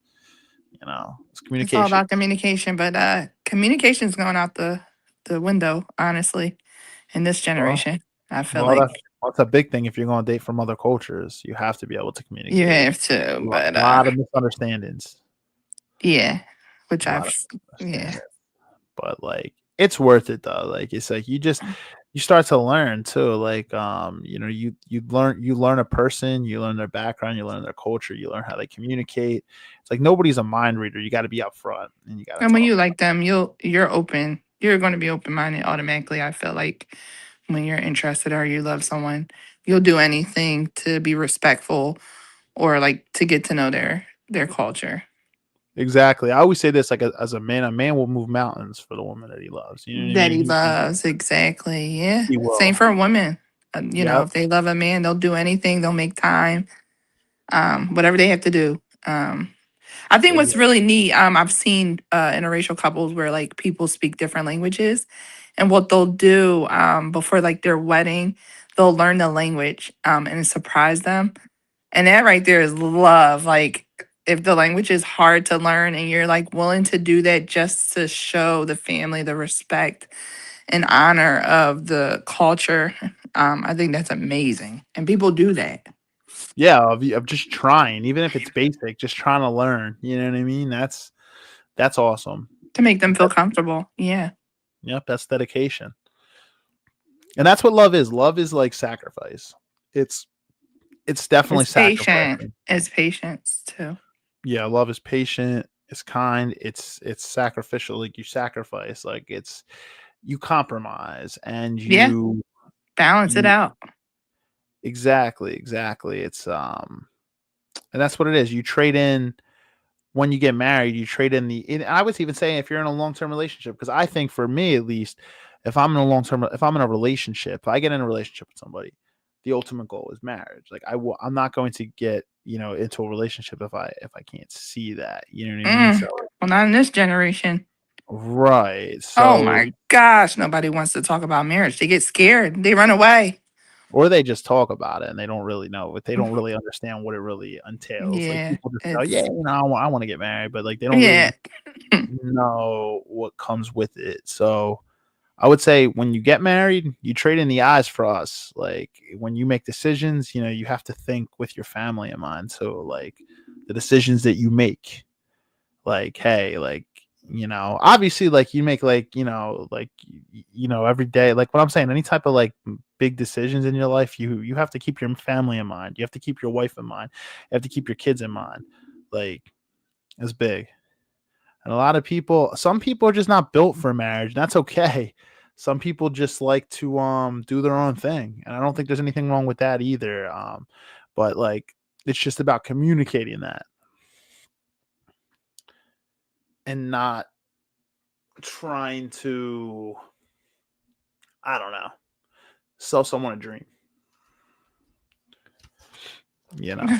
It's all communication. about communication, but communication's going out the window, honestly, in this Well, generation. I feel well, like that's a big thing. If you're going to date from other cultures, you have to be able to you communicate. have to, A lot, but lot of misunderstandings. yeah, which A lot I've of yeah. misunderstandings. But like it's worth it though. Like it's like you start to learn too. Like you learn a person, you learn their background, you learn their culture, you learn how they communicate. It's like nobody's a mind reader. You got to be upfront and you got to And when talk. you like them, you're open. You're going to be open minded automatically. I feel like when you're interested or you love someone, you'll do anything to be respectful or like to get to know their culture Exactly. I always say this like as a man will move mountains for the woman that he loves. You know what I that mean? he loves. Exactly. Yeah. He Same will. for women. Yep. If they love a man, they'll do anything. They'll make time. Whatever they have to do. I think what's Exactly. really neat, I've seen interracial couples where like people speak different languages, and what they'll do before like their wedding, they'll learn the language and surprise them, and that right there is love. Like if the language is hard to learn and you're like willing to do that just to show the family the respect and honor of the culture, I think that's amazing, and people do that Yeah, of just trying, even if it's basic, just trying to learn. You know what I mean? That's awesome. to make them feel comfortable. Yeah. Yep, that's dedication. And that's what love is. Love is like sacrifice. It's it's definitely It's patient. sacrificing. It's patience too. Yeah, love is patient, it's kind, it's sacrificial. Like you sacrifice, like it's you compromise and Yeah. Balance it you out. exactly. It's and that's what it is. You trade in when you get married, you trade in and I was even saying if you're in a long-term relationship, because I think for me at least, if I'm in a relationship, if I get in a relationship with somebody, the ultimate goal is marriage. Like I'm not going to get, into a relationship if I can't see that. You know what I mean? So Well, not in this generation. right. Oh So my gosh, nobody wants to talk about marriage. They get scared. They run away. or they just talk about it and they don't really know, but they don't really understand what it really entails. Like Yeah, people just go, yeah, it's I want to get married, but like they don't yeah. really know what comes with it. So I would say when you get married, you trade in the eyes for us. Like when you make decisions, you have to think with your family in mind. So like the decisions that you make, like, hey, like, obviously like you make like, every day, like what I'm saying, any type of like big decisions in your life, you have to keep your family in mind. You have to keep your wife in mind. You have to keep your kids in mind. Like it's big. And some people are just not built for marriage. And that's okay. Some people just like to do their own thing. And I don't think there's anything wrong with that either. But like it's just about communicating that and not trying to, I don't know, sell someone a dream. You know.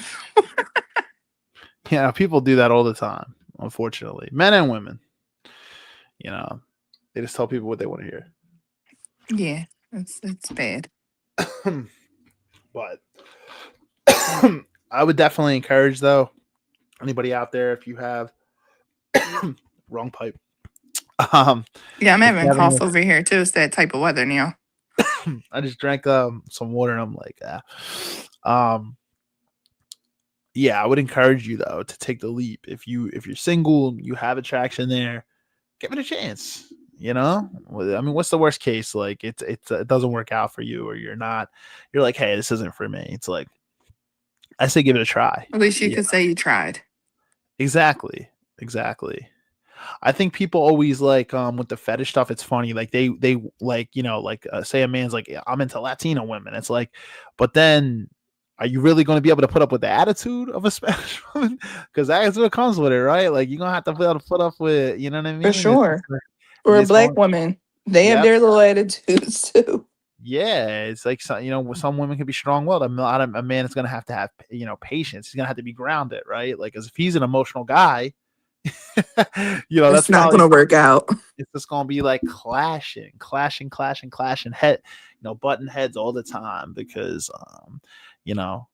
Yeah, people do that all the time, unfortunately. Men and women. You know, they just tell people what they want to hear. Yeah, it's bad. But I would definitely encourage though anybody out there if you have wrong pipe. Yeah, I'm If you having have cough any, over here too. It's that type of weather now. I just drank some water and I'm like, yeah, I would encourage you though to take the leap. If you're single, you have attraction there, give it a chance. You know, I mean, what's the worst case? Like it doesn't work out for you, or you're like, hey, this isn't for me. It's like I say, give it a try. At least you Yeah, could say you tried. exactly, exactly. I think people always like with the fetish stuff. It's funny, like they like like say a man's like, "Yeah, I'm into Latino women." It's like, but then are you really going to be able to put up with the attitude of a Spanish woman? Because that's what comes with it, right? Like you're gonna have to be able to put up with, you know what I For mean? sure. Or a It's black going, woman. They have yep, their little attitudes too. yeah. It's like some women can be strong-willed. A man is gonna have to have patience. He's gonna have to be grounded, right? Like, as if he's an emotional guy, that's It's not probably gonna work out. it's just gonna be like clashing head, button heads all the time because you know,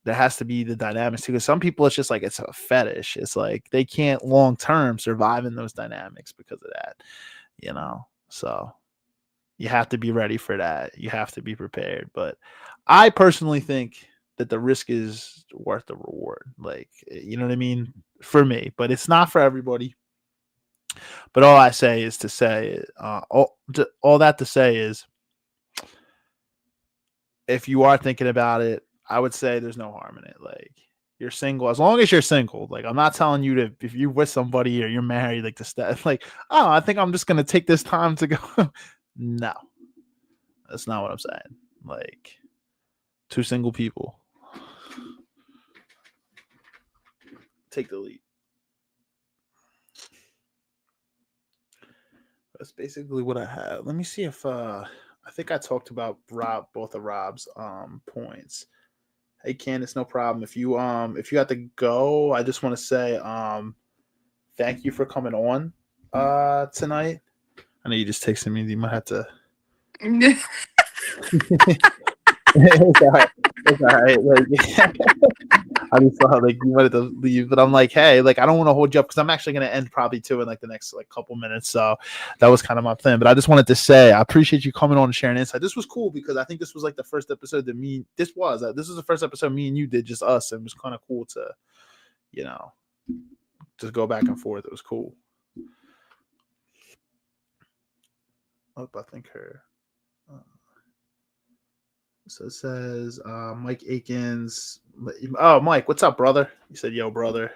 there has to be the dynamics too. Because some people it's just like it's a fetish. It's like they can't long term survive in those dynamics because of that. So you have to be ready for that. You have to be prepared. But I personally think that the risk is worth the reward. Like, you know what I mean? For me, but it's not for everybody. But all I say is to say, all that to say is, if you are thinking about it, I would say there's no harm in it. Like, you're single, as long as you're single. Like, I'm not telling you to, if you're with somebody or you're married, like to step, like, oh, I think I'm just gonna take this time to go. No, that's not what I'm saying. Like, two single people, take the lead. That's basically what I have. Let me see if I think I talked about both of Rob's points. Hey Candice, no problem. If you have to go, I just want to say thank you for coming on tonight. I know you just texted me. You might have to. It's all right. It's all right. Like, I just saw like you wanted to leave, but I'm like, hey, like I don't want to hold you up because I'm actually gonna end probably too in like the next like couple minutes. So that was kind of my plan. But I just wanted to say I appreciate you coming on and sharing insight. This was cool because I think this was like the first episode that this was the first episode me and you did, just us, and it was kind of cool to you know just go back and forth. It was cool. Oh, I think her. So it says Mike Akins. Oh, Mike, what's up, brother? You said, yo, brother.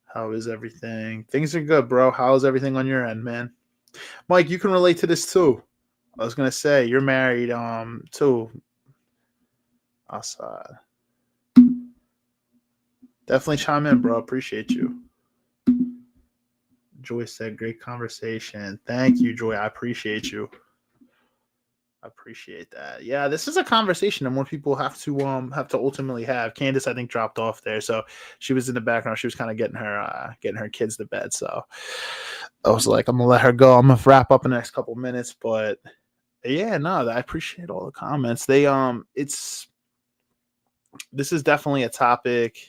How is everything? Things are good, bro. How's everything on your end, man? Mike, you can relate to this too. I was gonna say you're married, too. Outside. Definitely chime in, bro. Appreciate you. Joy said, great conversation. Thank you, Joy. I appreciate you. I appreciate that. Yeah, this is a conversation that more people have to ultimately have. Kandyce, I think, dropped off there, so she was in the background. She was kind of getting her kids to bed. So I was like, I'm gonna let her go. I'm gonna wrap up in the next couple minutes. But yeah, no, I appreciate all the comments. This is definitely a topic.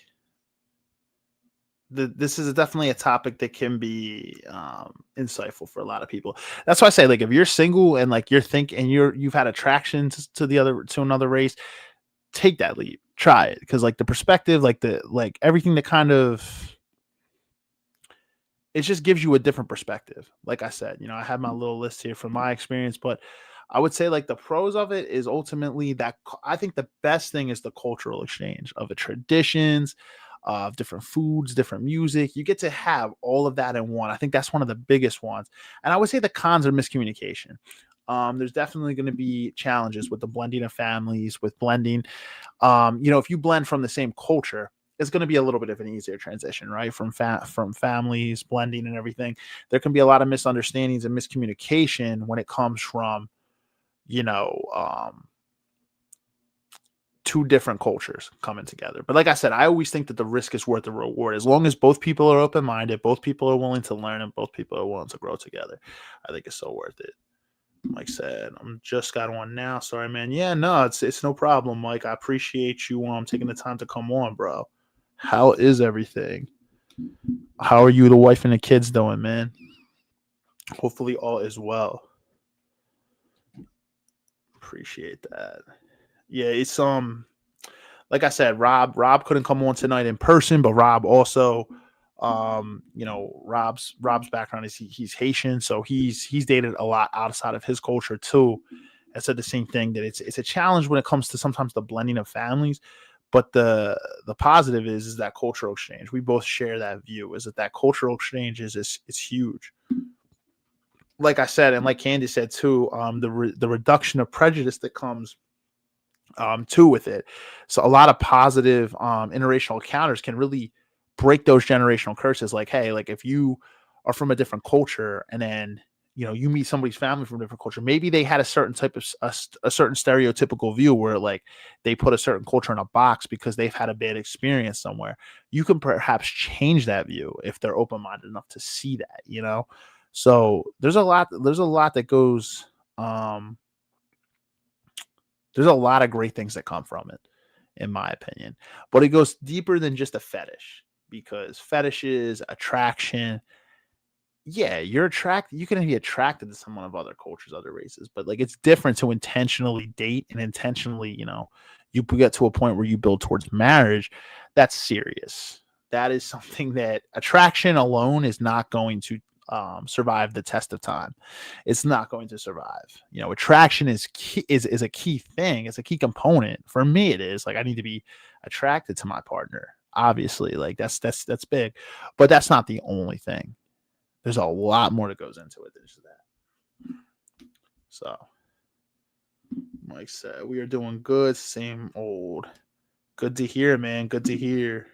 This is definitely a topic that can be insightful for a lot of people. That's why I say, like, if you're single and like you've had attraction to another race, take that leap, try it, because like the perspective, like everything that kind of it just gives you a different perspective. Like I said, I have my little list here from my experience, but I would say like the pros of it is ultimately that I think the best thing is the cultural exchange of the traditions, of different foods, different music. You get to have all of that in one. I think that's one of the biggest ones. And I would say the cons are miscommunication. There's definitely going to be challenges with the blending of families, with blending. If you blend from the same culture, it's going to be a little bit of an easier transition, right? From families, blending and everything. There can be a lot of misunderstandings and miscommunication when it comes from, you know, two different cultures coming together. But like I said, I always think that the risk is worth the reward. As long as both people are open-minded, both people are willing to learn, and both people are willing to grow together, I think it's so worth it. Mike said, I'm just got on now. Sorry, man. Yeah, no, it's no problem, Mike. I appreciate you taking the time to come on, bro. How is everything? How are you, the wife, and the kids doing, man? Hopefully all is well. Appreciate that. Yeah, it's like I said, Rob couldn't come on tonight in person, but Rob also Rob's background is he's Haitian, so he's dated a lot outside of his culture too. I said the same thing, that it's a challenge when it comes to sometimes the blending of families, but the positive is that cultural exchange. We both share that view, is that cultural exchange is huge. Like I said, and like Kandyce said too, the reduction of prejudice that comes too with it. So a lot of positive interracial encounters can really break those generational curses. Like, hey, like if you are from a different culture and then you meet somebody's family from a different culture, maybe they had a certain type of a certain stereotypical view where like they put a certain culture in a box because they've had a bad experience somewhere. You can perhaps change that view if they're open-minded enough to see that. So there's a lot that goes there's a lot of great things that come from it, in my opinion. But it goes deeper than just a fetish, because fetishes, attraction, yeah, you can be attracted to someone of other cultures, other races, but like it's different to intentionally date and intentionally, you get to a point where you build towards marriage. That's serious. That is something that attraction alone is not going to survive the test of time. It's not going to survive. Attraction is key, is a key thing. It's a key component. For me, it is like I need to be attracted to my partner. Obviously, like that's big, but that's not the only thing. There's a lot more that goes into it than just that. So, Mike said, we are doing good. Same old. Good to hear, man. Good to hear.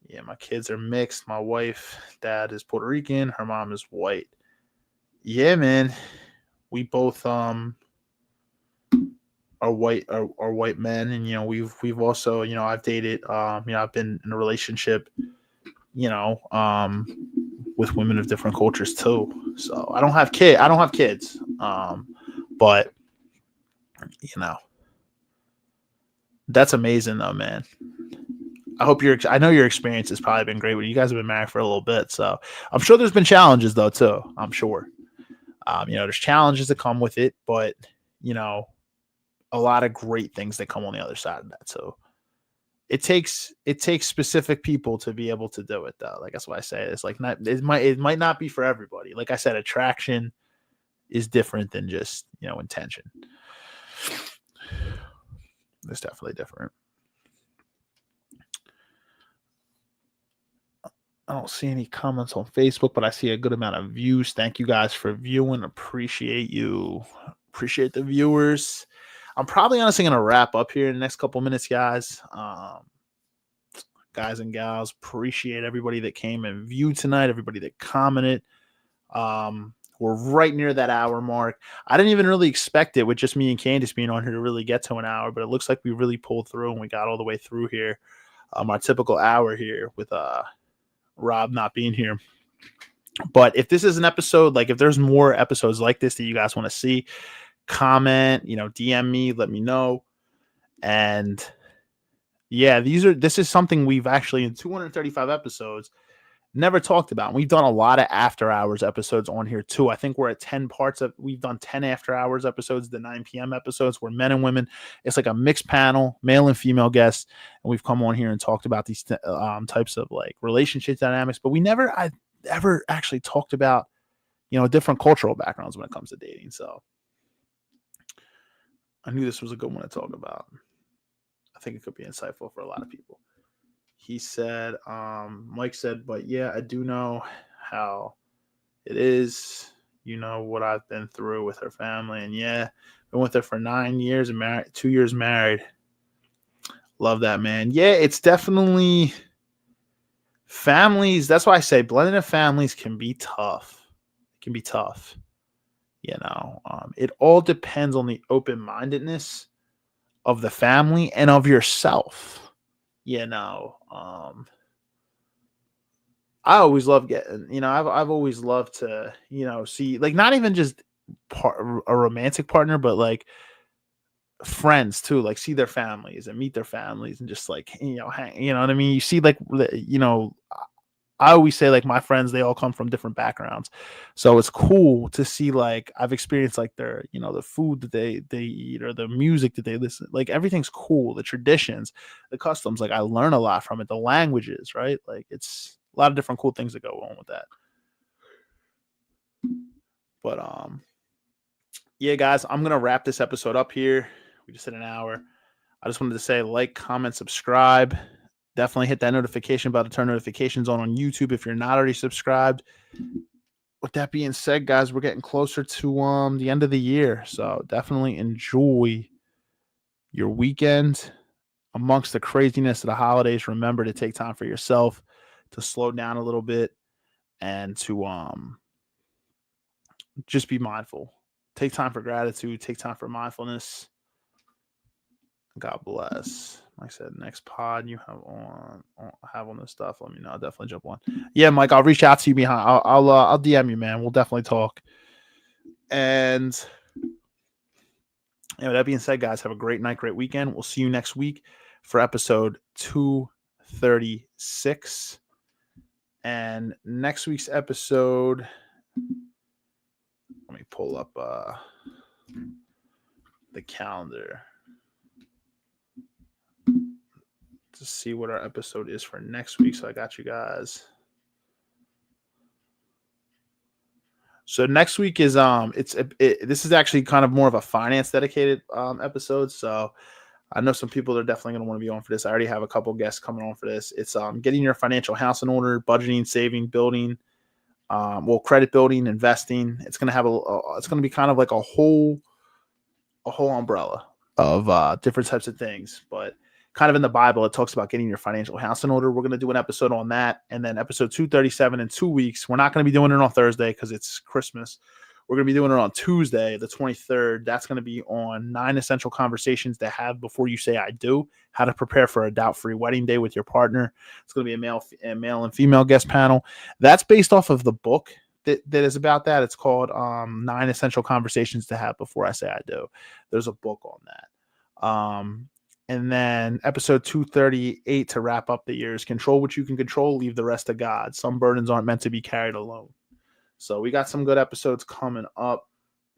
Yeah, my kids are mixed. My wife, dad is Puerto Rican. Her mom is white. Yeah, man. We both are white men, and we've also I've dated I've been in a relationship with women of different cultures too. So I don't have kids. But that's amazing though, man. I know your experience has probably been great. You guys have been married for a little bit, so I'm sure there's been challenges though too. I'm sure. There's challenges that come with it, but a lot of great things that come on the other side of that. So it takes specific people to be able to do it though. Like that's why I say it's like it might not be for everybody. Like I said, attraction is different than just intention. It's definitely different. I don't see any comments on Facebook, but I see a good amount of views. Thank you guys for viewing. Appreciate you. Appreciate the viewers. I'm probably honestly going to wrap up here in the next couple minutes, guys. Guys and gals, appreciate everybody that came and viewed tonight, everybody that commented. We're right near that hour mark. I didn't even really expect it with just me and Kandyce being on here to really get to an hour, but it looks like we really pulled through and we got all the way through here. Our typical hour here with Rob not being here. But if this is an episode, like if there's more episodes like this that you guys want to see, comment, DM me, let me know. And yeah, this is something we've actually in 235 episodes never talked about. We've done a lot of after hours episodes on here too. I think we're at 10 parts of, we've done 10 after hours episodes, the 9 p.m. episodes where men and women, it's like a mixed panel, male and female guests. And we've come on here and talked about these types of like relationship dynamics, but I ever actually talked about, different cultural backgrounds when it comes to dating. So I knew this was a good one to talk about. I think it could be insightful for a lot of people. He said, Mike said, but yeah, I do know how it is. What I've been through with her family. And yeah, been with her for 9 years and married, 2 years married. Love that, man. Yeah, it's definitely families. That's why I say blending of families can be tough. It can be tough. It all depends on the open-mindedness of the family and of yourself. I always love getting, I've always loved to, see like not even just a romantic partner, but like friends too, like see their families and meet their families and just like, hang, what I mean? You see like, I always say like my friends, they all come from different backgrounds. So it's cool to see like I've experienced like their, the food that they eat or the music that they listen. Like everything's cool. The traditions, the customs, like I learn a lot from it. The languages, right? Like it's lot of different cool things that go on with that. But yeah, guys, I'm gonna wrap this episode up here. We just hit an hour. I just wanted to say, like, comment, subscribe. Definitely hit that notification bell to turn notifications on YouTube if you're not already subscribed. With that being said, guys, we're getting closer to the end of the year, so definitely enjoy your weekend. Amongst the craziness of the holidays, remember to take time for yourself, to slow down a little bit, and to just be mindful. Take time for gratitude. Take time for mindfulness. God bless. Like I said, next pod you have on this stuff, let me know. I'll definitely jump on. Yeah, Mike, I'll reach out to you behind. I'll DM you, man. We'll definitely talk. And with that being said, guys, have a great night, great weekend. We'll see you next week for episode 236. And next week's episode, let me pull up the calendar to see what our episode is for next week. So I got you guys. So next week is this is actually kind of more of a finance dedicated episode. So I know some people are definitely going to want to be on for this. I already have a couple guests coming on for this. It's getting your financial house in order, budgeting, saving, building, credit building, investing. It's going to have it's going to be kind of like a whole umbrella of different types of things, but kind of in the Bible, it talks about getting your financial house in order. We're going to do an episode on that. And then episode 237 in 2 weeks. We're not going to be doing it on Thursday because it's Christmas. We're going to be doing it on Tuesday, the 23rd. That's going to be on 9 essential conversations to have before you say I do, how to prepare for a doubt-free wedding day with your partner. It's going to be a male and female guest panel. That's based off of the book that is about that. It's called 9 Essential Conversations to Have Before I Say I Do. There's a book on that. And then episode 238 to wrap up the year is control what you can control, leave the rest to God. Some burdens aren't meant to be carried alone. So we got some good episodes coming up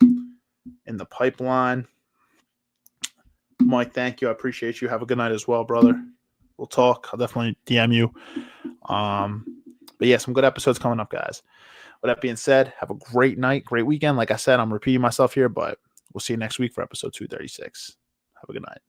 in the pipeline. Mike, thank you. I appreciate you. Have a good night as well, brother. We'll talk. I'll definitely DM you. But yeah, some good episodes coming up, guys. With that being said, have a great night, great weekend. Like I said, I'm repeating myself here, but we'll see you next week for episode 236. Have a good night.